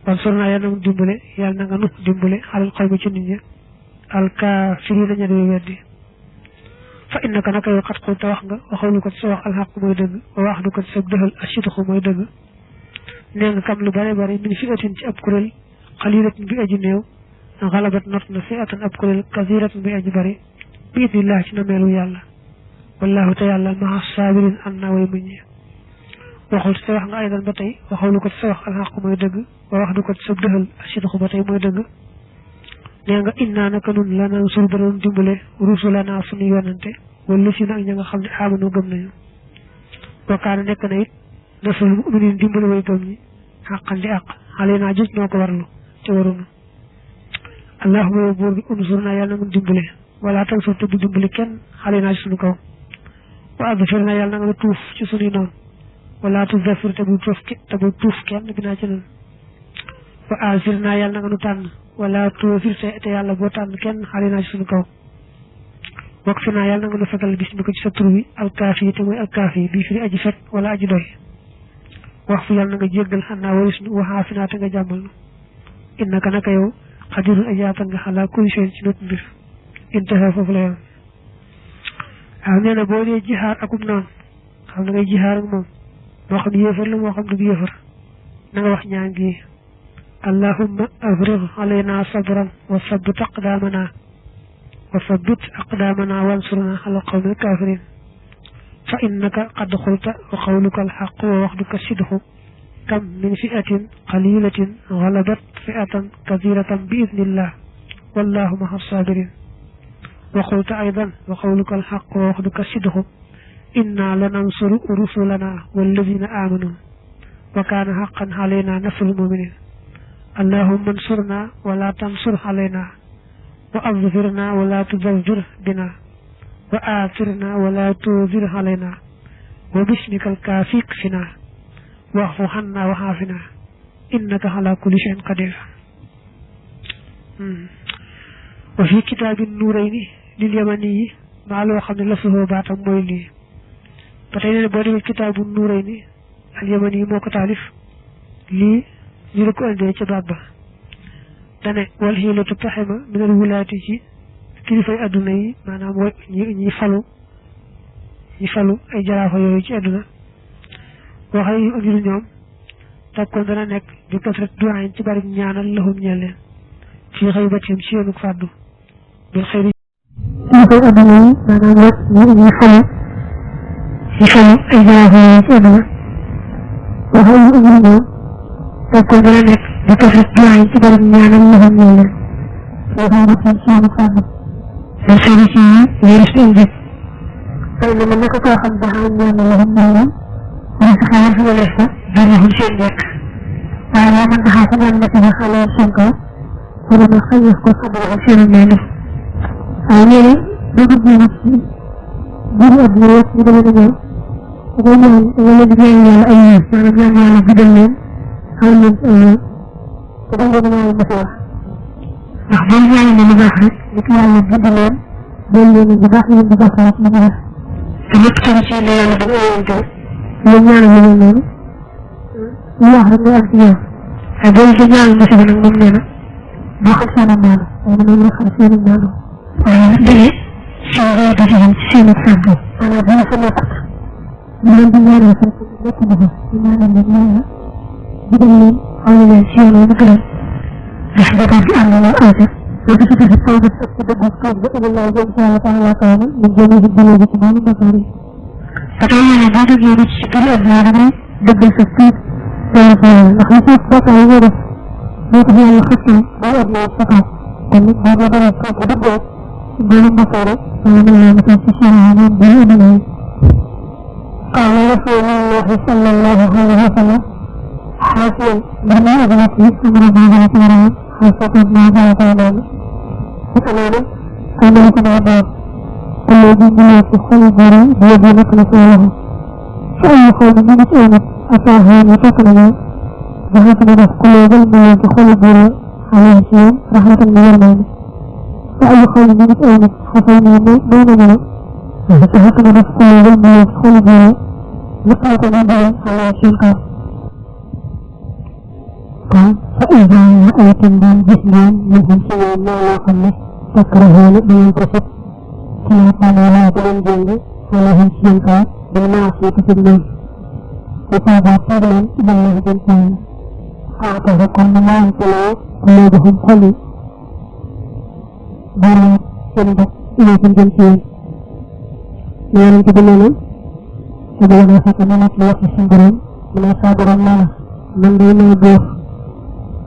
wan sur naa yàlla na nga dimbale yàlla na nga nu dimbale xalal xaw ma ci nit ñi alkaafiriina ña doy weddi fa innaka naka yow xat xul te wax nga waxawlu ko ci sa wax alxaq mooy dëgg wa wax du ko ci sa dëxal asitxu mooy dëgg nee nga kam lu bare bare min fi atin ci ab kuréel xalilatin bi aji néew xalabat not na fi atan ab kuréel kasiratin bi aji bari bi idnillah ci nameelu yàlla wallahu te yàlla maa sabirin an naa way muñ waxul ci sa wax nga aydan ba tey waxawlu ko ci sa wax alxaq mooy dëgg wa wax du ko ci sa dëxal asitxu ba tey mooy dëgg nee nga innaa naka nun lanaa sur danoon dimbale rusulanaa suñu yonante wala si na ak ña nga xam ne amanu gëm nañu wakaana nekk na it nasul muminin dimbale way gëm ñi xàqan di àq xale naa jëj noo ko warlu te warunu allahuma yow buur bi unsur naa yàlla na nga dimbale wala tam sur te bu dimbale kenn xale naa ci suñu kaw wa adfir naa yàlla na nga tuuf ci suñuy noonu wala tudafir te bu tuuf kenn bi naa ci noonu wa asir naa yàlla na nga nu tànn wala tuufir te yàlla boo tànn kenn xale naa ci suñu kaw wak fi naa yàlla na nga nu fegal bis bi ko ci sa tur wi alkaafi te mooy alkaafi bii firi aji fet wala aji doy wax fi yàlla na nga jéggal xannaa waris nu waxaa fi naa te nga jàmmal nu innaka naka yow xadirun aji attan nga xalaa kulli shay ci bépp mbir intaha foofu la yoon waaw nee na boo dee jihaar akum noonu xam na ngay jihaar ak moom moo xam yéefar la moo xam du yéefar na nga wax ñaan gi اللهم أفرغ علينا صبرا وثبت أقدامنا وانصرنا على القوم الكافرين فإنك قد قلت وقولك الحق ووعدك الصدق كم من فئة قليلة غلبت فئة كثيرة بإذن الله والله مع الصابرين وقلت أيضا وقولك الحق ووعدك الصدق إنا لننصر رسلنا والذين آمنوا وكان حقا علينا نصر المؤمنين اللهم انصرنا ولا تنصر علينا وأظهرنا ولا تظهر بنا وآثرنا ولا توزر علينا وباسمك الكافي اكفنا واعف عنا وعافنا إنك على كل شيء قدير وفي كتاب النورين لليمني ما لو خامن لفظه باتام موي لي batay bo dem kitabu nurayni al yamani moko talif li ñu ko andé ci babba dane wal hilatu tahima min al wulati ci kilifay aduna yi manam ñi falu ay jarafa yoyu ci aduna waxay andil ñoom takko dana nek di kasrat du'ain ci bari ñaanal lahum ñele ci xeybatim ci yoonu faddu bil xeyri kilifay aduna yi manam ñi falu ay jarafa yoyu ci aduna waxay andil ñoom takko dana nek di kasrat du'ain ci bari ñaanal lahum ñele ci xeybatim ci yoonu faddu bil xeyri ci yeris indi ay na man nako ko xam ba xam ñaanal lahum ñele xaar fi la fa dara ci nek ay man da xaar ko na ci xala sanko ko na xay ko sabal ci ñene ay ñene do do ci bu aduna ci dama ñu ko ñaan wala di ñaan yalla ay ñaan ñaan yalla bidal leen xaw leen ko da nga ñaan ma wax ndax bu ñaan ni baax rek ci yalla bidal leen do leen bu baax ñu bu baax rek ma wax te lépp ci yalla bu ñu ñu ñaan ñu ñu ñu wax rek ak yow ay bo ci ñaan mu ci nak mom neena bo xam sama ñaan ay na ñu xam seen ñaan ay dëgg ci nga da ci seen faddu ana bu fa nekk ñu di ñaan ci nekk bu ci ñaan ñu ñaan di dem leen xaw leen ci yoon bu gën ndax da ko am na aata do ci ci taw bi ci dëgg ko bu Allah jalla ta'ala ta'ala ñu jëmi ci dëgg ci ñu bakari fatana da do jëri ci kër aduna dëgg sa ci ndax ñu ci bokk ay wëru ñu ko yalla xëcc ba aduna fata kon ba ba da ko dëgg ñu bakari ñu ñu ci ci ñu bu aduna قال رسول الله صلى الله عليه وسلم حسن بما أغلق يسمى ربما تعالى حسن بما تعالى فكذلك قال لكم عباد الذي بلا تخلبر بيدي نقلة له فأي قول من أسئلة أتاها متقلنا جهتنا نفقل ظلم تخلبر عليه شيء رحمة من المال فأي قول من أسئلة خفينا بيننا جهتنا نفقل ظلم تخلبر نقلة من المال على شيء قال فإذا رأيتم من جسمان منهم سوى ما يقل تكرهون من ينتصف كما قال لا تلم جنجي ولهم سينكا بالمعصية في الله وطابع طبلا إلى الله جنسان أعطه كل ما ينتلو قلوبهم قلي بارا سندك إليكم جنسين لأنهم تبنانا تبنانا فتنانا تلوح السنجرين من أصابر الله من دون الجوف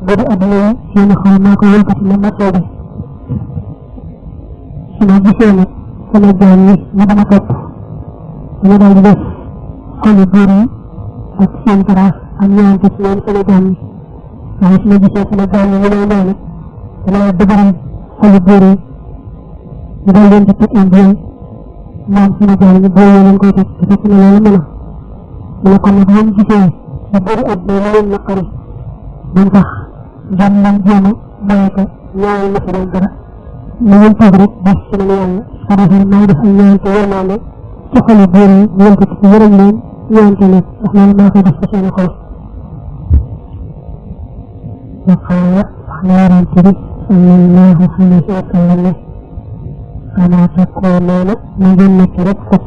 bari aduna seen xol mako wëlbati na ma soobé sama gisee nak sama jaam yi ñu dama topp ñu dal di def xolu buur yi ak seen taraaf ak ñaante ci leen sama jaam yi waaye su ma gisee sama jaam yi ñu lay noonu dama dëgëral xolu buur yi ñu dal leen di teg en bien moom sama jaam yi boo leen koy teg te fekk na loolu mën a mu ne kon nag moom gisee bu bari aduna ñu leen naqari dañ tax dan man jëmu bayko ñaay na ci dara ñu ñu tok rek def ci la yalla xaraxal may def ay ñaan te yermane ci xolu boor yi ñu ko ci yërëm leen ñaante leen ndax loolu ma ko def ci seen xol ya xala xalaran ci sallallahu alayhi wa sallam ana takkoona na ngeen nekk rek fat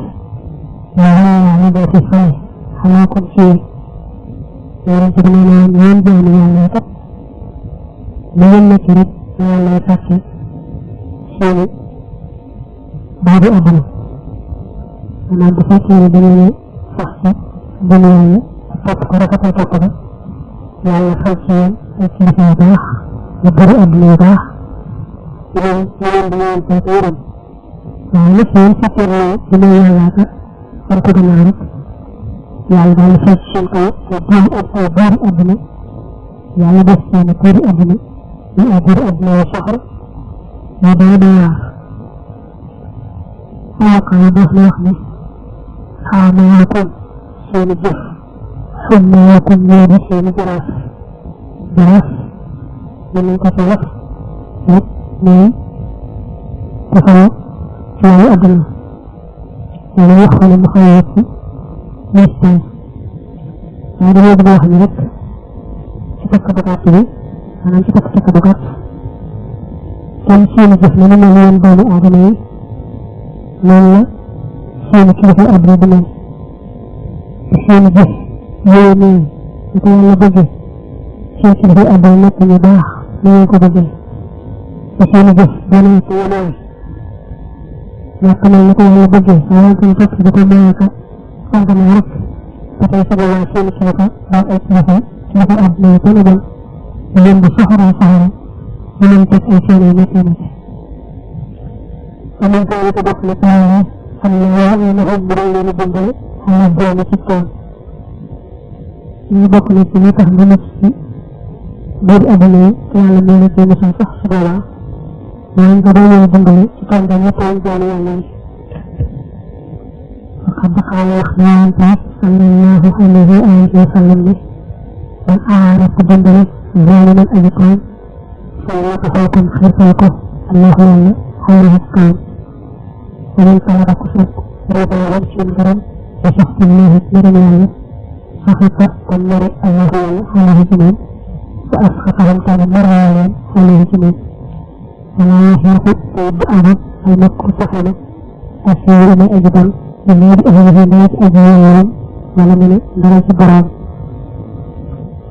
yaa ñu do ci fay xana ko ci yaron ci dina ñaan jaani yalla kat
lu ngeen nekk rek yàlla lay fàtte seeni baabu àdduna maanaam bu fekkee ne dañu sax ci gëm yàlla topp ko rafetal topp ko yàlla fal ci yéen ay kilifa yu baax yu bëri àdduna yu baax ñu leen di ñaan tey yërëm waaye nag yéen fekkee ne di may yàllaa ka sant gannaaw rek yàlla daal di fal ci seen kaw ay bëri àdduna yàlla def seen bëri àdduna ñu ay bëri àdduna yu soxal yu doy doy waar waaw def na wax ne xaamaakum seeni jëf xummaakum ñoo di seeni jaraaf jaraaf mën nañ ko fa wax nit mooy taxaw ci wàllu àdduna wala wax ko ne mu xaw a yëpp mistaan waaye dañoo bëgg wax ni rek ci takk bu gàtt bi maanaam ci takk bu gàtt kon seeni jëf na mu mel woon doomu aadama yi noonu la seeni kilifa àdduna di mel seeni jëf yooyu nii ñu ko yàlla bëggee seen kilifa àdduna nekk ñu baax ni ngeen ko bëggee te seeni jëf dana ci yanaay ñàkk mel ni ko yàlla bëggee waaye kon topp di ko mayee ka sàggana rek te tey sa boobaa seeni kilifa daal ay kilifa àdduna yi gën a bon ñu leen di soxoree soxore ñu leen teg ay seen ay métti métti amin ko ko def na taala xam ne waa ñu na bu doon leen dimbale xala doon ci tool ñu bokk na ci li tax nga nekk ci biir àdduna yi te yàlla moo la cee musal sax su boobaa mooy nga doon leen dimbale ci tool nga ñëpp ay jaanu yàlla yi وقد قال يخبرون صلى الله عليه وآله وسلم من أعرف دندني ظالما أجقان فليتفاكم خيرته الله يعلم حوله الكون ومن طلب كفر رضا وجه الكرم وشخص الله مرم يعلم سخط والمر الله يعلم حوله جنين وأسخطهم كان مر يعلم حوله جنين ولا يحيط بأبد المكر سخنه أسير ما أجبا بمير أهله ناس أجيالهم ولا من درس برام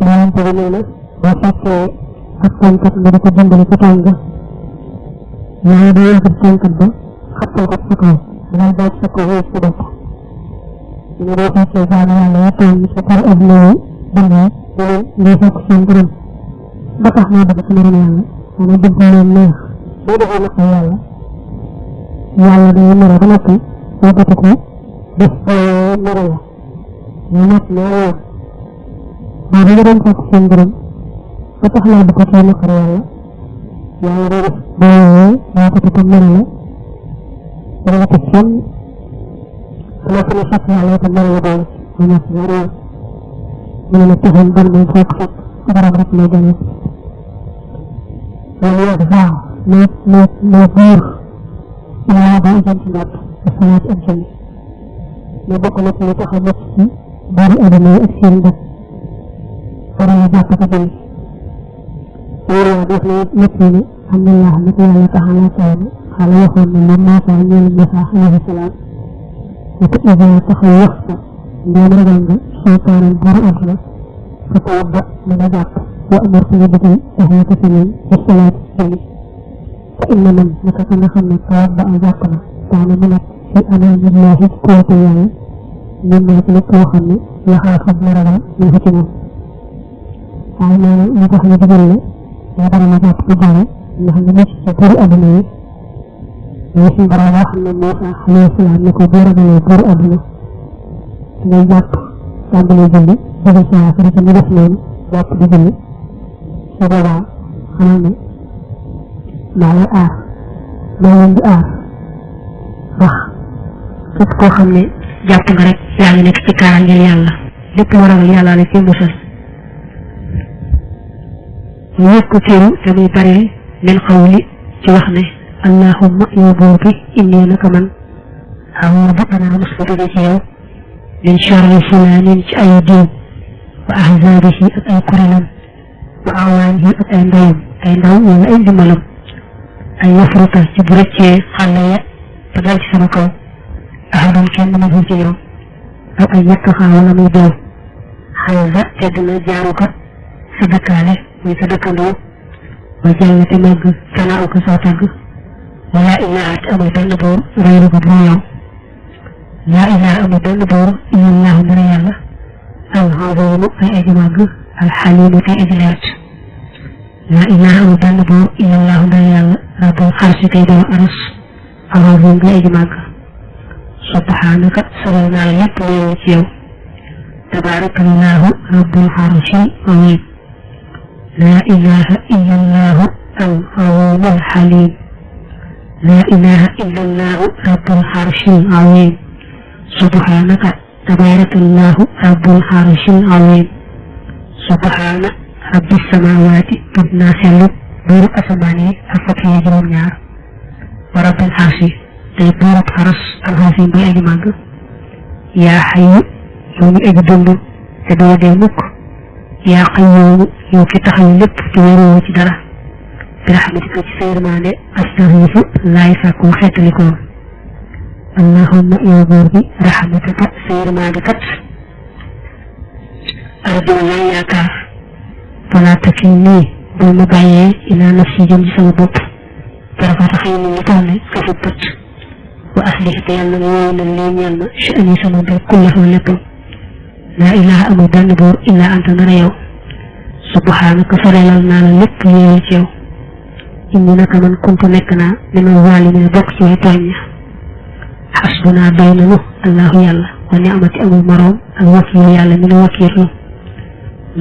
برام تغنينا وفاك حقاً تقدر تجنبني كتانجا yaa ngi yëngu tànkat ba xatal ko sa kaw ngay daaj sa kaw sa bopp ñu doo fekkee jaanu yàlla ya toll sa kër adduna yi dangay ngay fekk seen borom ba tax naa bëgg ci mbirum yàlla dana dëgg leen neex boo defee nag yàlla yàlla day mere ba noppi boo bëgg ko def mere la ñu nekk ne yow boo nga doon fekk seen borom ba tax naa bëgg ci naqar yàlla yàlla day def boo yaa ko ci mere la dana ko fenn dana ko ne fekk yàlla itam mere la doon mu nekk ñaari yoon mu ne la pexem bon moom foo ko fekk borom rek lay demee loolu yàgg waaw moo buur ilaa ba jant njàpp te salaat ak jënd mais bokk na ci li tax a nekk ci bari adama yi ak seen bopp borom la jàpp ko jënd loolu def na nekk ni alhamdulillah nag yàlla taxala taala xala waxoon na moom Muusaa ñeel Muusaa alayhi salaam ne ko ida taxaw waxta ndeen ragal nga seytaanan buuru àdduna fa tawadda na nga jàpp wa amar ko nga digal ahlaka sa ñoom bi salaat julli fa inna man naka ka nga xam ne tawadda a jàpp na kaana mu nekk fi amaanillahi kóote yàlla ñun naa ci lépp loo xam ne yaxaafam na ragal ñu fa ci moom waaye nee na ñu tax ñu digal la yaa dara ma jàpp ko julli ndax nga nekk ci buuru àdduna yi mais suñu borom wax ne Muusaa alayhi salaam ne ko boo ragalee buuru àdduna ngay jàpp tàmbalee julli dugal sa affaire te mu def noonu jàpp di julli su boobaa xamal ne maa lay aar maa leen di aar wax képp koo xam ne jàpp nga rek yaa ngi nekk ci kaaraange yàlla lépp lu ragal yàlla la ci musal yëkkatiru te muy bari min xawli ci wax ne allahumma yow buur bi inni naka man awuudu danaa muslu jóge ci yow min charri fulaanin ci ay diw wa ahzaabihi ak ay kuréelam wa awaanihi ak ay ndawam ay ndaw wala ay dimbalam ay yafruta ci bu rëccee xàlle ya ba dal ci sama kaw ahadun kenn ma ci yow aw ay yattaxaa wala muy deew xalza te dina jaaru ka sa dëkkaale muy sa dëkkandoo wa jàll te màgg sanaa ko sa tagg wala ilaha te amul benn buur réeru ko bu yow laa ilaha amul benn buur illallahu dara yàlla alxazimu ay aji màgg alxalimu te aji leert laa ilaha amul benn buur illallahu dara yàlla rabbul xarsi kay doon aras alxazim ngay aji màgg subhanaka sagal naa la lépp léewu ci yow tabarakallahu rabbul xarsi azim laa ilaha illallahu alxazimu alxalim laa ilaha illallahu rabbul xarsi azim subhanaka tabarakallahu rabbul xarsi azim subhana rabbi samawaati tudd naa sellu buuru asamaan yi ak fukki yi juróom-ñaar wa rabbil xarsi tey buurub xaras alxasim bay aji màgg yaa xayu yow mi aji dund te doo dee mukk yaa qayyuumu yow ki taxaw lépp te wéeroo ci dara bi raxmatika ci sa yërmande astaxiifu laay sàkkoo xettalikoo allahumma yow buur bi raxmataka sa yërmande kat arju laay yaakaar falaa takilnii bul ma bàyyee ilaa nafsi jëm ci sama bopp tarafata xëy na ñu toll ne kafu pët wa aslih te yàlla nga woow na lii ñeel ma sha'ni sama mbir kullahu léppam laa ilaha amul benn buur illaa anta nara yow subhanaka sorelal naa la lépp yéewu ci yow inni naka man kuntu nekk naa minal zaalimiina bokk ci way tooñ ña xasbunaa doy nanu allahu yàlla wa ni'mati amul moroom al wakiilu yàlla mi nu wakiirlu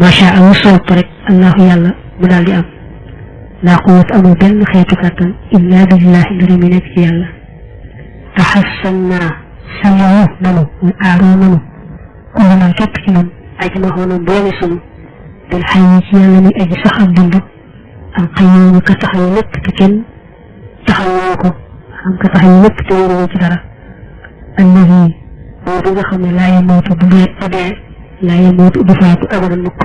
macha allah soob rek allahu yàlla mu daal di am laa quwwata amul benn xeetu kàttan illaa billahi ndara mi nekk ci yàlla taxassannaa sallawu nanu wa aaroo nanu kullu naa képp ci ñun ajmaxoona boole sunu bil xayyi ci yàlla mi aji sax ak dund al qayyuum ka taxaw lépp te kenn taxawoo ko xam ka taxaw lépp te wóoroo ci dara allazi boobu nga xam ne laa yamootu du dee laa yamootu du faatu abadan mukk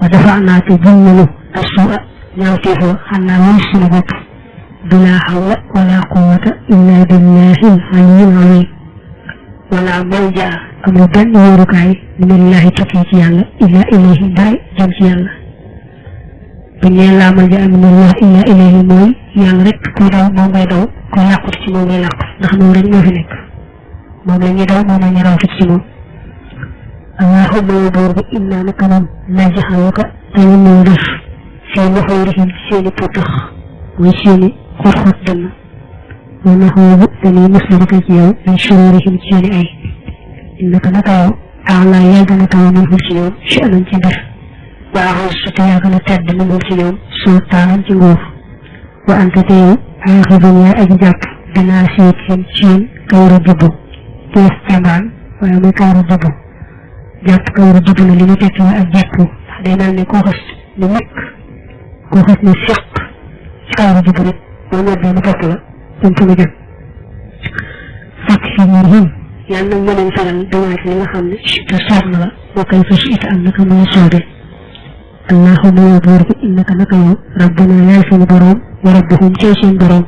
wa dafa naa te jinnanu assu'a ñaawteefoo xam naa wëy sunu bopp bilaa xawla wala quwwata illa billahi al-aliyyil azim wala malja amul benn wóorukaay minallahi tukkee ci yàlla illa ilayhi dara jëm ci yàlla bu ñee laa malja minallah illa ilayhi mooy yàlla rek kuy daw moom ngay daw kuy làqut ci moom ngay làqu ndax moom rek moo fi nekk moom la ñuy daw moom la ñuy raw ci moom allahumma yow buur bi inna naka moom najxaluka dañu ñëw def fii nuxuurihim seeni potax mooy seeni xot-xot dënn wa naxuubu dañuy muslimaka ci yow min shururihim ci seeni ay innaka naka yow ala yaa gën a kaw minhum ci ñoom sha'nan ci mbir wa axasu te yaa gën a tedd minhum ci ñoom sultaanan ci nguur wa anta te yow aaxidun yaa aji jàpp dinaa seetihim ci yéen kawru jubbu tees jambaan waaye muy kawru jubbu jàpp kawru jubbu na li mu tekki la ak jekku ndax day mel ne koo xas ne nekk koo xas ne seq ci kawru jubbu rek boo ñoddee mu topp la jëm fa nga jëm fekk fi ñurhim yàlla nag mëneen faral damaa ci li nga xam ne te soob na la wa kay fa si ita am naka muy soobe allahumma yow buur bi innaka naka yow rabbuna yaay sunu boroom wa rabbuhum cay seen boroom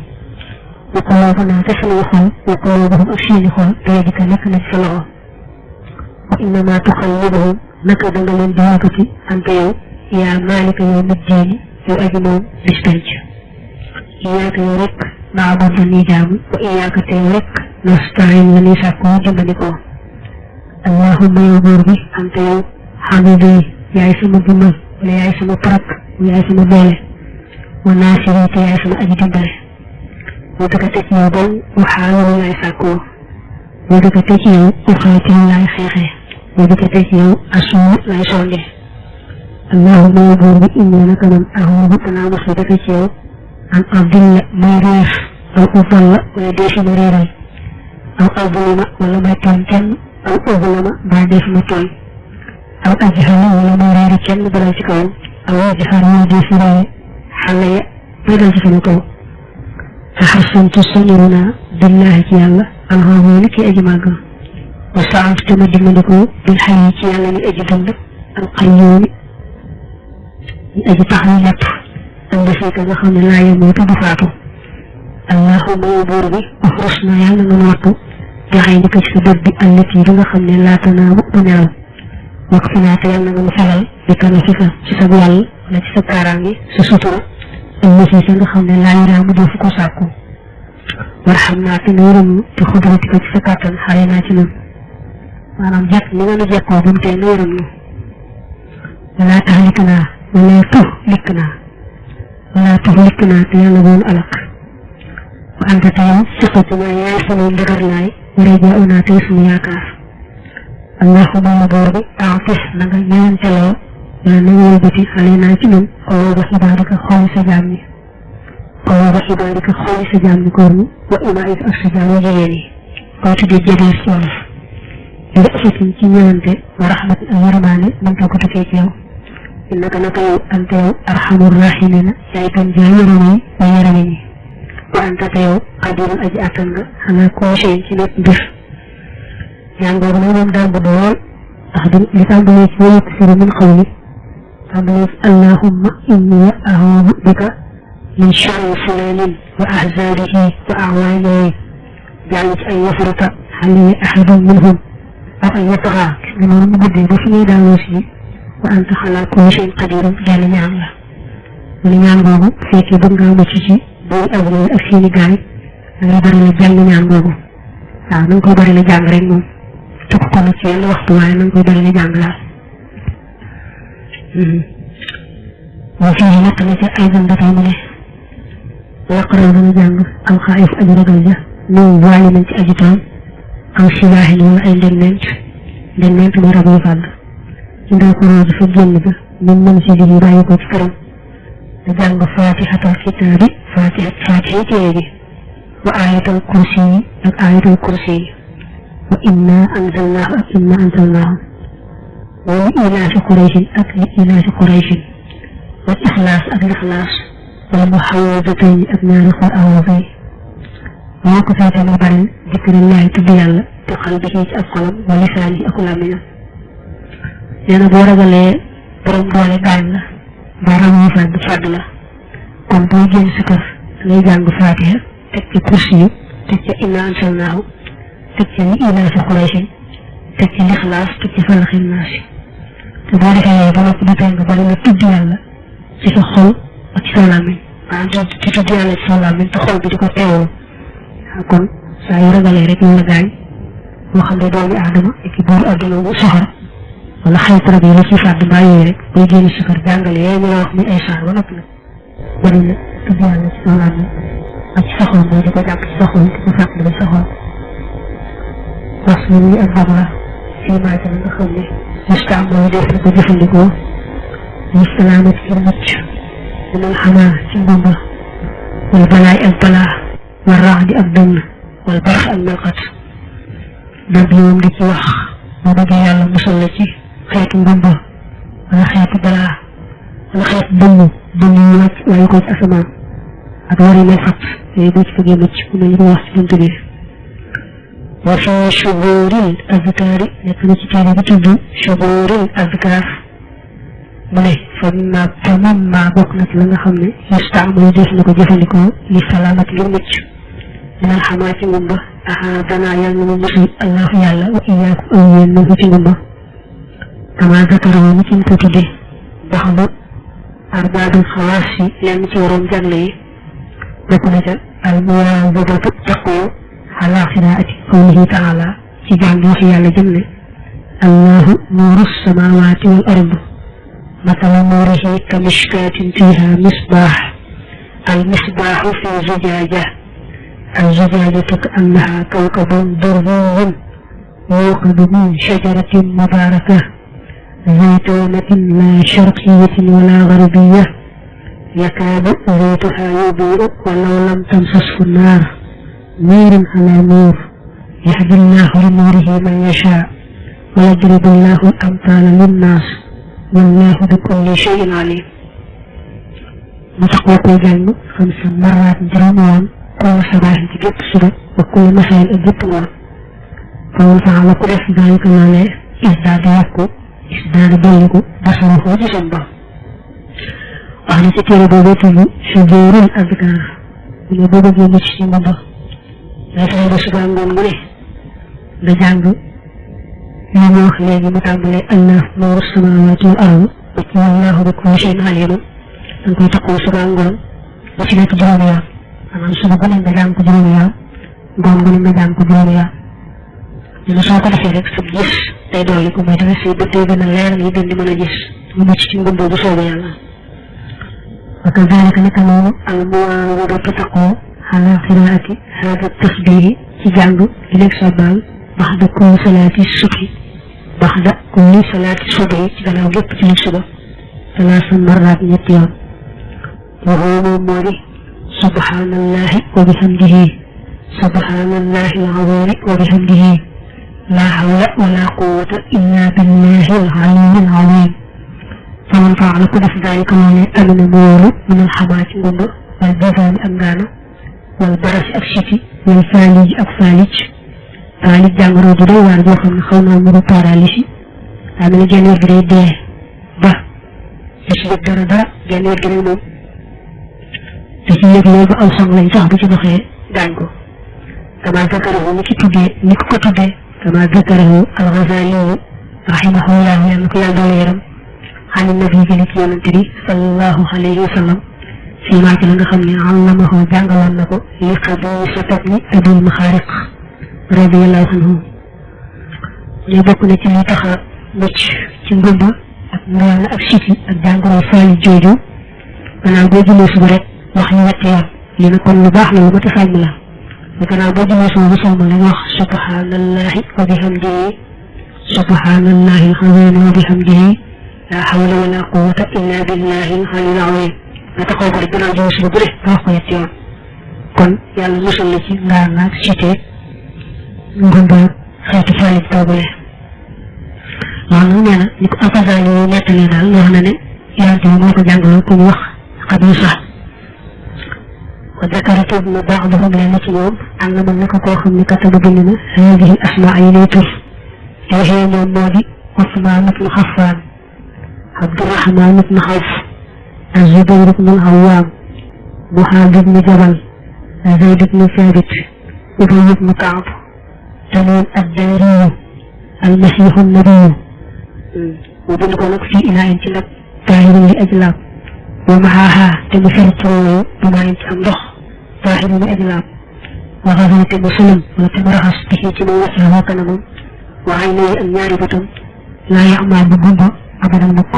wa quluubunaa te sunuy xol wa quluubuhum ak seeni xol biyadika nekk na ci sa loxo wa innamaa tuxallibuhum naka da nga leen di yëkkati anta yow yaa maalika yow mit diini yow aji moom bis penc iyaaka yow rek naabudu la ñuy jaamu wa iyaaka te yow rek nastain la ñuy sàkkoo jëmbandikoo allahumma yow buur bi anta yow xamidu yaay sama dimbal wala yaay sama parab yaay sama doole wa naasiri te yaay sama aji dimbale moo dëkk te ci yow doon waxaawilu laay sàkkoo moo dëkk te ci yow uxaatilu laay xeexee moo dëkk te ci yow asuu laay songe allahumma yow buur bi inni naka man ahuubu danaa mosu dëkk ci yow an abdilla may réer aw udalla wala deefi ma réeral aw azlima wala may tooñ kenn aw uzlama mbaa deefi ma tooñ aw ajhala wala may réeri kenn balal ci kawam aw ajhar wala deefi réere xale ya bay dal ci sama kaw taxasantu sañiru naa billahi ci yàlla alxamooni ki aji màgg wa saantu te ma dimbandikoo bil xayyi ci yàlla mi aji dund alqayyuumi mi aji taxaw lépp andi fii ka nga xam ne laa yemootu du faatu allahumma yow buur bi uxrus na yàlla nga wattu jaxee ni ko ci sa bët bi allati bi nga xam ne laata naamu du nelaw wax fi naata yàlla nga mu fegal bi kana fi ka ci sa wàll wala ci sa kaaraangi sa sutura المسيس nga xamne la yara mu def ko sakku warhamna te ngeureum te xudrati ko ci sa katan xarena ci ñun manam jek li nga jek ko bu te ngeureum ñu la tahlikna wala tuhlikna wala tuhlikna te yalla doon alak wa anta taw sifatu ma ya sunu ndegar lay rajauna te sunu yaakar allahumma mabarbi a'tis naga ñeentelo la ñu bëti xalena ci ñun ko ba xibaaraka xol sa jammi ko ba xibaaraka xol sa jammi ko ñu wa imaa'is as-sajaamu jiyeni ko tuddi jëdër ci wala nga ci ci ñeente wa rahmat al-yarmani man ko tuké ci yow innaka naka anta arhamur rahimin yaay kan jaayirani wa yaramini wa anta taw qadirun aji atan nga xana ko sey ci lepp bir ñangor mo mom dal bu dool taxdum li tambale ci wayuk sir min qawli tambale allahumma inni a'udhu bika min sharri fulanin wa ahzarihi wa a'wanihi ja'alت أن يفرط علي أحد منهم أو أن يطغى من المبدي بفني داوسي وأنت على كل شيء قدير جل نعمة ونعم فيك بنغا متشي بو أولي أفيني غاي nga bari la jang ñaan gogu waaw nang ko bari la jang rek mom tok ko ci yenn waxtu waaye nang ko bari la jang la wa fi nak na ci ay gam dafa mu ne waqra ñu jang am khaif aji ragal ja ñu wali nañ ci aji tam am silahi ñu ay ndennent mo rabu fad ci ndaw ko ro dafa genn ba ñu mën ci li bayi ko ci karam da jang fatihatul kitabi fatiha وآية الكرسي آية الكرسي وإنا أنزلناه وإلاف قريش إلاف قريش والإخلاص الإخلاص والمحوذتين أبناء القرآن وكفاية مبال ذكر الله تبيال بقلبه القلم ولسانه أكل منه لأن بورد لي برم دولي قائمنا بارم يفاد فادلا كم بوجين سكر لي جانب فاتحة تكي كرسي تكي إنا أنزلناه تكي إلا في قريش تكي الإخلاص تكي فلق الناس تبارك الله بلق بطين بلق تبدي الله تكي خل وتكي لامن وعنده تبدي الله تكي لامن تخل بتكي إيو kon saa yu ragalee rek ñu la gaañ moo xam ne doomi aadama ki buur adduna bu soxor wala xaytu rab yi la ci fàdd mbaa yooyu rek booy génn si kër jàngale yooyu ñu la wax muy ay saar ba noppi nag bari na tudd yàlla ci sa làmmiñ ak ci sa xol mooy di ko jàpp ci sa xol di ko fàttali ba sa xol wax lu muy ak bam la fii maa ci nga xam ne mustaam mooy def na ko jëfandikoo muy salaamat ci mucc minal xamaa ci mbamba wala balaay ak balaa والرعد الدم والبرح الملقط دب يوم دي ci wax mo bëgg yalla musal la ci xéetu mbamba wala xéetu bala wala xéetu dëmm yu wacc way ko ci asamaan ak wari lay fat yooyu boo ci bëggee mucc ku mel ni wax ci buntu bi wa fi shuburil azkari nekk na ci téere bi tudd shuburil azkar mu ne fa mimma bokk na ci la nga xam ne yustaamal def na ko jëfandikoo li salaamat ngir mucc من الحماة ngumba أحادنا يلن مسي الله يالا وإياكم أولين نوه ci ngumba كما ذكره نكين كتبه بعض أرباب الخواص لأن تورم جغلي بكنة المواظبة تقوى على قراءة قوله تعالى في جعل يالا جملة الله نور السماوات والأرض مثل نوره كمشكاة فيها مصباح المصباح في زجاجة الزجاجة كأنها كوكب دري يوقد من شجرة مباركة زيتونة لا شرقية ولا غربية يكاد زيتها يضيء ولو لم تمسسه النار نور على نور يهدي الله لنوره من يشاء ويضرب الله الأمثال للناس والله بكل شيء عليم متقوى جنب 5 مرات جرمان كل صباح تجيب الصبح وكل مساء تجيب الوقت فمن فعل كل ذلك ما ازداد يكو ازداد بلغو بصره جسمه وعلى تكير بوبته شجور الأذكار من بوبة جيبتشي مبا لا سيد سبحان الله بجانب يوم خليجي متعمل الله نور السماوات والأرض وكي الله بكل شيء عليم أنكم تقول سبحان الله ba ci nekk juróomi yoon maanaam suba bu ne nga jàng ko juróomi yoon ngoon bu ne nga jàng ko juróomi yoon ñu soo ko defee rek sa gis day dolli ko mooy tamit say bët day gën a leer yi gën di mën a gis mu mucc ci ngumba bu soobee yàlla wa kadalika naka noonu al muwaazabatu taqoo ala qiraati hada tasbihi ci jàng di nekk sabbal baxda kulli salaati subhi baxda kulli salaati subhi ci gannaaw lépp ci suba ثلاث مرات يتيون وهو موري سبحان الله وبحمده سبحان الله العظيم وبحمده لا حول ولا قوة إلا بالله العلي العظيم فمن فعل كل ذلك من أمن مول من الحماة والبذان أمغانا والبرس أكشتي والفالج أكفالج فالج جانغرو جدو وارجو خمنا خونا مرو باراليسي أمن جانير بريدي با يسبب دردا جانير جريمو تسيب لوغ أو سنغلين صاحب جدوخي دانكو كما ذكره نكي تودي نكو تودي كما ذكره الغزالي رحمه الله ينكو يالدوليرم عن النبي جلت يونتري صلى الله عليه وسلم فيما كان خمني علمه جانغلان نكو لقبيسة ابن أبي المخارق رضي الله عنه يبقى نتي تخا مچ ci ngumba ak ngal ak siti ak jangoro fali jojo ana bo jëlé su rek wax ñu wété yoon li na kon lu baax la lu mata xal la kana bo jëlé su bu sama la wax subhanallahi wa bihamdihi subhanallahi al-azim wa bihamdihi la hawla wala quwwata illa billahi al-ali al-azim na taxaw ko rek dina jël su bu rek wax ko yété yoon kon yalla musul la ci ngal nak sité ngumba xéti fali tawbalé loolu nee na ni ko alfasani yi nettali daal wax na ne yonente bi moo ko jàngaloon ku ñu wax xabisa wa dakaratu ibnu ba'dahum leen ci ñoom am na mën naka koo xam ne kataba bind na hadihi asmaa yi lay tur waxee moom moo di Usmaan ibnu Xaffaan Abdurahmaan ibnu Xawf Azubayr ibnu Awaam Muhaad ibnu Jabal Zayd ibnu Saabit Ubay ibnu Kaab Tamiim ad-Daariyu almasiixu nabiyu mu bind ko nag fii inaa in ci nag taahirin li ajlaab wa maxaahaa te mu fer tooyu bu maa in ci am ndox taahirin li ajlaab wa xasana te mu sulum wala te mu raxas tixi ci moom waccaxoo kanamam wa aynayhi ak ñaari bëtam laa yaxmaa bu gumba abadan mukk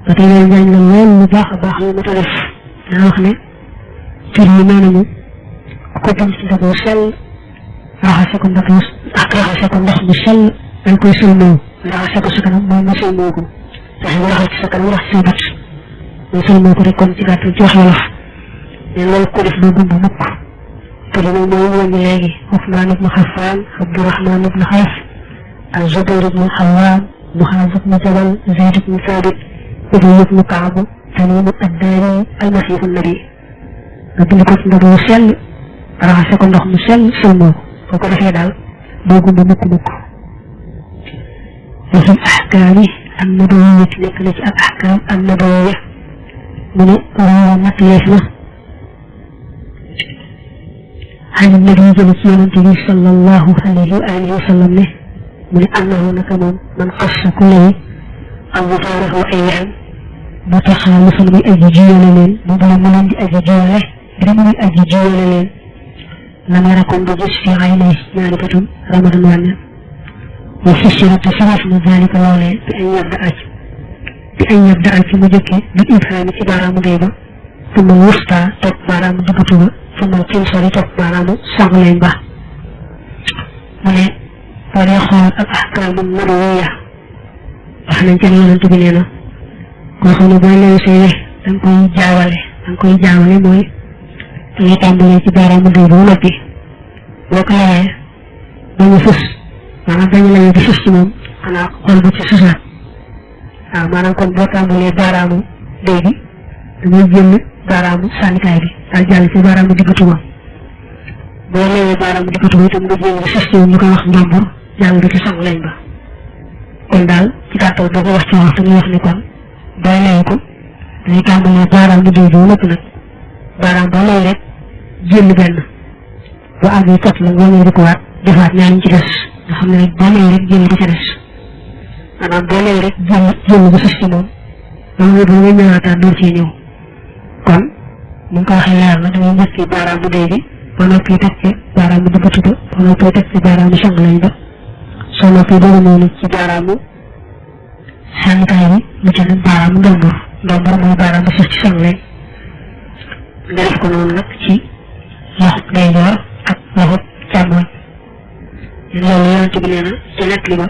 ba tey loolu njaañ la lool lu baax a baax lu mata def daa wax ne tur yi nee nañu ko bind ci ndaboo sell raxase ko ndox mu sell dañ koy sëlmoo raxase ko sa kanam mooy nga sëlmoo ko tax nga raxal ci sa kanam rax say bët nga sëlmoo ko rek kon ci gàttal ci wax wolof mais loolu ko def doo gumba mukk te li mooy wàññi léegi Usmaan ibnu Xaffaan Abdurahmaan ibnu Xawf ak Zubayr ibnu Awaam Muhaaz ibnu Jabal Zayd ibnu Saabit Ubay ibnu Kaab Tamiim ad-Daari almasiixu nabi nga bind ko ci ndox mu sell raxase ko ndox mu sell sëlmoo ko boo ko defee daal doo gumba mukk mukk wa fi al-ahkaam an-nabawiyya nekk na ci al-ahkaam an-nabawiyya mu ne rawa natleef na عن النبي صلى الله عليه وآله وسلم من أنه نكمن من قص كله أو ظهره أيام متخالفا بأججية لليل مظلمنا بأججية رمي أججية لليل لم يركن بجس في عينيه معرفة رمضان وانا وفسرت صرف من ذلك الله بأن يبدأ في مجكة بالإبهام إبارة مغيبة ثم الوسطى تكبر مدبطوة ثم القنصري تكبر صغلين به من وليخوض الأحكام النبوية وحنا جميعا تبنينا وخلو بان لو سيوه دنكوي جاولي موي تنجي تنبولي تبارا مدوبو نبي وكلاي بني فس مانا بني لأي دي فس تمام أنا قلبو تسوسا مانا كون بوتامبولي بارامو ديدي دنجي جيل بارامو سانكاي بي dal jall ci baramu diggatuma bo lewe baramu diggatuma itam nga jël sesté ñu ko wax ndombo jall nga ci sang lañ ba kon dal ci gàttal do ko wax ci wax dañuy wax ni kon day lay ko dañuy tàmbalee baaraam bu dee lépp nag baaraam ba lay rek jël benn bu àggee kat la nga ñëw di ko waat defaat ñaar ci des nga xam ne rek boo lay rek jël ba ca des maanaam boo lay rek jël ba sës ci moom loolu ba nga ñëwaataat door cee ñëw kon mu ko waxee leer na dangay njëkk ci baaraamu day bi ba noppi teg ci baaraamu dëggatu ba ba noppi teg ci baaraamu sanglañ ba soo noppi dana noonu ci baaraamu sànnikaay bi mu ci nag baaraamu ndombur mooy baaraamu suuf ci sanglañ nga def ko noonu nag ci loxo ndeyjoor ak loxo càmmoñ loolu yonent bi nee na ci nekk li ba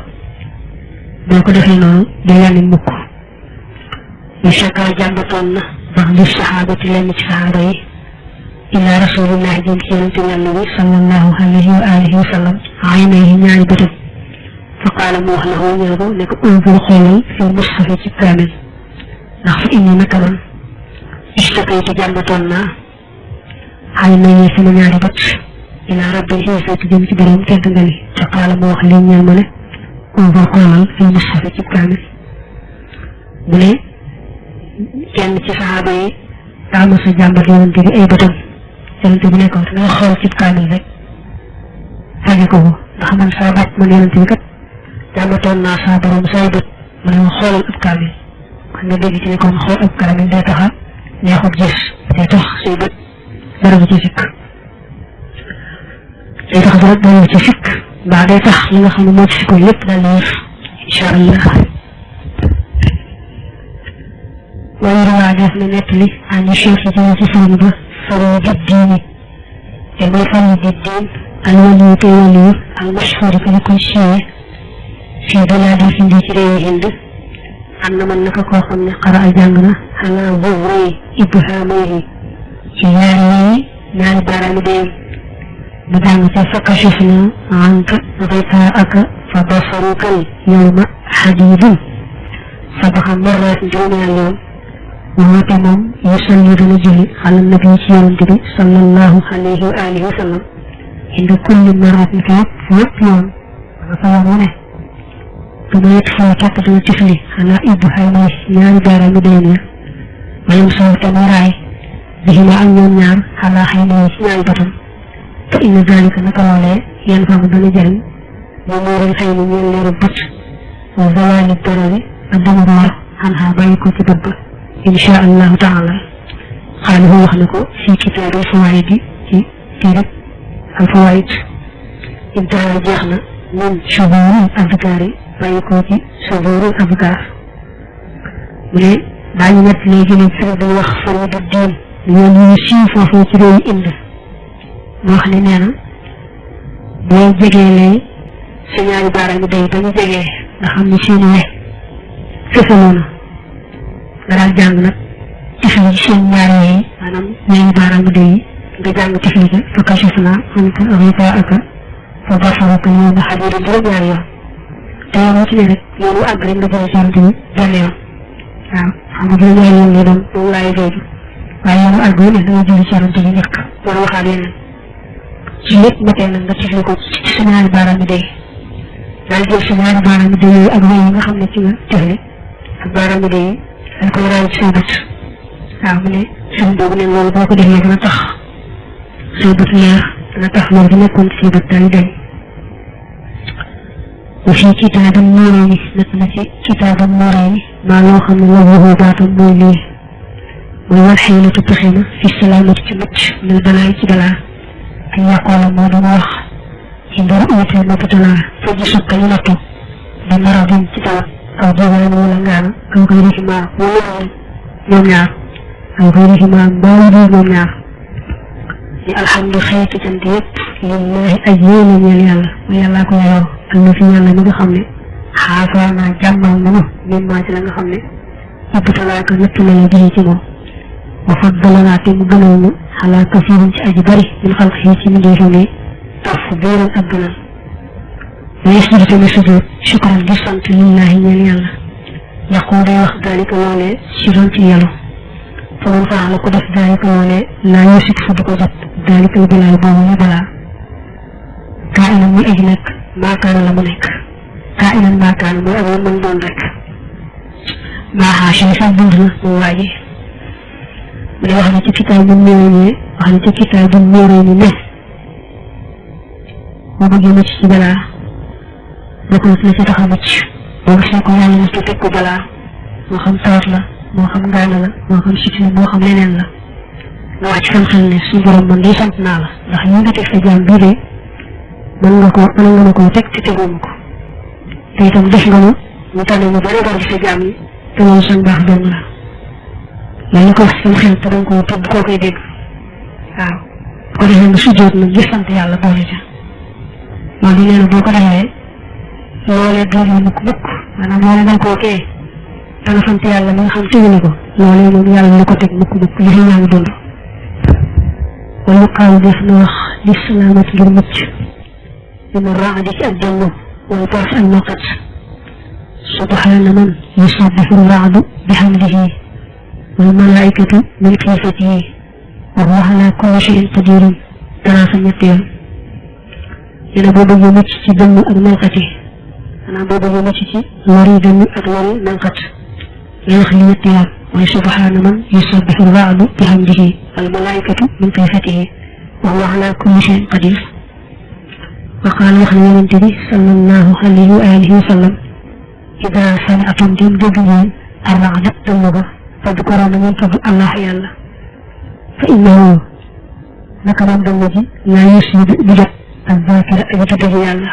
boo ko defee noonu day yàlli mukk yu shakka jàmbatoon na bax li saxaabati lenn ci saxaaba yi ila rasulillahi jëm ci yonent yàlla bi sallallahu alayhi wa alihi wa sallam aynayhi ñaari bëtam fa qaala mu wax la xoo ñëw ko ne ko unzur xoolal fi mushafi ci kaamil ndax fa inni naka man istakaytu jàmbatoon naa aynayhi sama ñaari bët ila rabbil izzati jëm ci borom tedd nga li fa qaala mu wax lii ñeel ma ne unzur xoolal fi mushafi ci kaamil mu ne kenn ci saxaaba yi daa ma sa jàmbat yonent bi ay bëtam yonent bi nekkoon te nga xool ci kaamil rek faje ko ko ndax man saa bàcc man yonent bi kat jàmbatoon naa saa borom say bët mu ne ma xoolal ab kaamil kon nga dégg ci ne kon xool ab kaamil day taxa neexut gis day tax say bët dara bu ci sikk day tax dara bu ci sikk mbaa day tax li nga xam ne moo ci sikkoon lépp daal di wér incha allah ويروى دفن نتلي عن الشيخ جوز فرد فرود الدين يقول فرود الدين الولي كولي المشهور في كل شيء في بلاد الهند هند أن من نكاكو خمنا قرأ الجنة على ظهري إبهامه ياري نال بارمدين بدأنا فكشفنا عنك غطاءك فبصرك اليوم حديد سبق مرة جميع اليوم وهو moom yusalli dana julli ala nabi ci yonent bi sallallahu alayhi wa alihi wa sallam inda kulli maratin fépp yoon danga fa yoon wu ne dama yet foo topp dana tifli ala ibhami ñaari baaraami déen ya mayam sow tamit raay bihima ak ñoom ñaar ala xëy na ci ñaari batam fa inna dalika naka loolee yan fam dana jëriñ mu muural xëy na ñeen leeru bët wa zawali darari ak dama roor xan xaa bàyyi ko ci bët ba insha allahu taala xaali ko wax na ko fi kitaab al fawaid ci téereb al fawaid intaha jeex na min shuburul adkaar yi bàyyi ko ci shuburul adkaar mu ne daañu ñett léegi ne sëriñ bi wax Faridu Diin yoon yu siiw foofee ci réewu Inde mu wax ne nee na boo jegeelee sa ñaari baaraam yi day ba ñu jegee nga xam ne seeni we fësaloo na nga daal jàng nag tifli ci seen ñaar yooyu maanaam ñaari baaraamu day nga jàng tifli ga fa kashafna anka ghitaa'aka fa basaruka al-yawma hadiidun juróom-ñaari yoon te yow ci ne rek yoonu àgg rek nga jël sant bi benn yoon waaw xam nga juróom-ñaari yoon lay doon moom laay jooju waaye yoonu àgg wu ne da nga jël sant bi njëkk war a waxaat yeneen ci lépp matee nag nga tifli ko ci sa ñaari baaraamu day daal jël sa ñaari baaraamu day yooyu ak wéy yi nga xam ne ci nga tifli ak baaraamu day yi dañ koy raay ci say bët waaw mu ne sëñ boobu ne loolu boo ko defee dana tax say bët leer dana tax loolu di nekkoon ci say bët daal dañ wa fii kitaabam nuurayni nekk na ci kitaabam nuurayni maa loo xam ne la waxoo baatam mooy lii mooy wal xiilatu pexe na fi salaamati ci mucc mil balaay ci balaa ay yàqoola moo doon wax ci ndar uutee mappatalaa fa ji sukka ñu nattu da maradin ci tawat aw diiwaan wala ngaana aw xayrihima wala ñoom ñaar aw xayrihima mbaawu di ñoom ñaar ni alhamdu xeetu cant yëpp lillahi aj yéena ñeel yàlla ma yàllaa ko yoroo ak na fi yàlla mi nga xam ne xaasaana jàmmal nanu min maa ci la nga xam ne ibtalaaka nattu la la jëlee ci moom wa faddalanaa te mu gënal ñu xalaa kasiirin ci aji bari min xalqihi ci mbindeefam yi tafdiilan ak gënal ويسجد تم سجود شكرا جسنت لله يلي يقول يوخ ذلك لولي سجنت يلو فمن فعل قدس ذلك لولي لا يسك فدق ذلك البلاء بوي بلا كائنا من أجلك ما كان لمنك كائنا ما كان من أول من دونك ما حاشي فبندنا مواجه من وحنا كتاب النورين وحنا كتاب النورين نه وبجي مجي بلا bokk na ci tax a mucc boo gisee ko yàlla mos teg ko balaa moo xam tawat la moo xam ngaana la moo xam sikk la moo xam leneen la nga wax ci xel ne suñu borom man day sant naa la ndax ñu nga teg sa jaam bii de mën nga ma koo teg te teguma ko te itam def nga ma mu tànn ñu bari bari ci sa jaam yi te loolu sa baax dong la loolu ko wax ci xel te danga ko tudd koo koy dégg waaw ko defee nga sujjoot nag ngir sant yàlla boole ca loolu nee na boo ko defee loolee doon mukk mukk maanaam loolee danga koo kee da nga sant yàlla mi nga xam tegu na ko loolee moom yàlla la ko teg mukk mukk li fi yaa ngi dund wala xaaw def na wax li salaamat ngir mucc dina raadi ci ak jàmm wala boros ak noqat subhaana man yusabbihu raadu bihamdihi wal malaikatu min xiifatihi wa huwa ala kulli shay'in qadirun dara sa ñetti yoon nee na boo bëggee mucc ci dënn ak melxat yi maanaam boo bëggee mucc ci lori dënn ak lori melxat ngay wax li ñetti yoon mooy subhaana man yusabbihu raadu bihamdihi wal malaikatu min xiifatihi wa huwa ala kulli shay'in qadir wa qaala wax na yonente bi sallallahu alayhi wa alihi wa sallam ida sami'tum dem dégg ngeen arraada dënn ba fadkuru na ngeen tudd allah yàlla fa innahu naka moom dënn ji laa yusiibu du jot ak zaakira aji tudd yàlla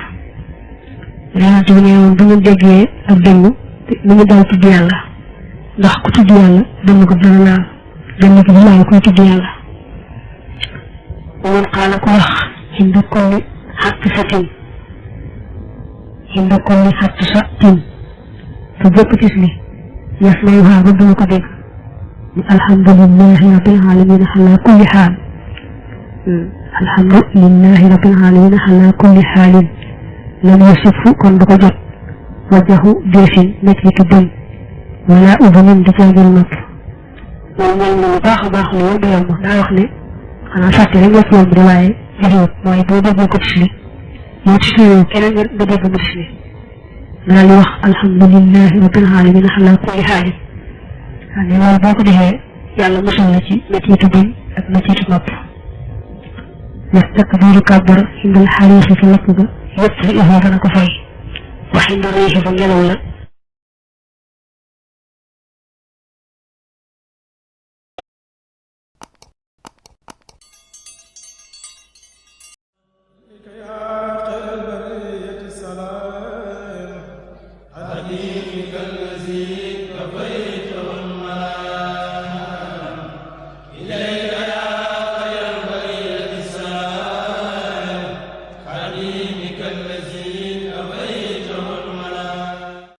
yonente bi nee woon bu ngeen déggee ak dënn ni ñu daw tudd yàlla ndax ku tudd yàlla dënn ko dana laal dënn ko du laal kuy tudd yàlla ومن قال كوخ عند كل حادثة فجوك تسلي يسمعها ربنا قدير الحمد لله رب العالمين على كل حال الحمد لله رب العالمين على كل حال لم يصف كن بقجر وجهه جيش نتيك الدم ولا أذن بجاج المك والمال باخ باخ لو بيوم دا وخني انا فاتي رek wax mom riwaye jëf moy bo dégg ko ci mo ci keneen nga dégg bu ci dal wax alhamdulillah rabbil alamin ala kulli hal ani wal boko defé yalla musal la ci mettitu bi ak mettitu nopp yastakbiru kabbar indal harisi fi lakka yépp ihu dana ko fay wa inda rihi fa ngelaw la
الذي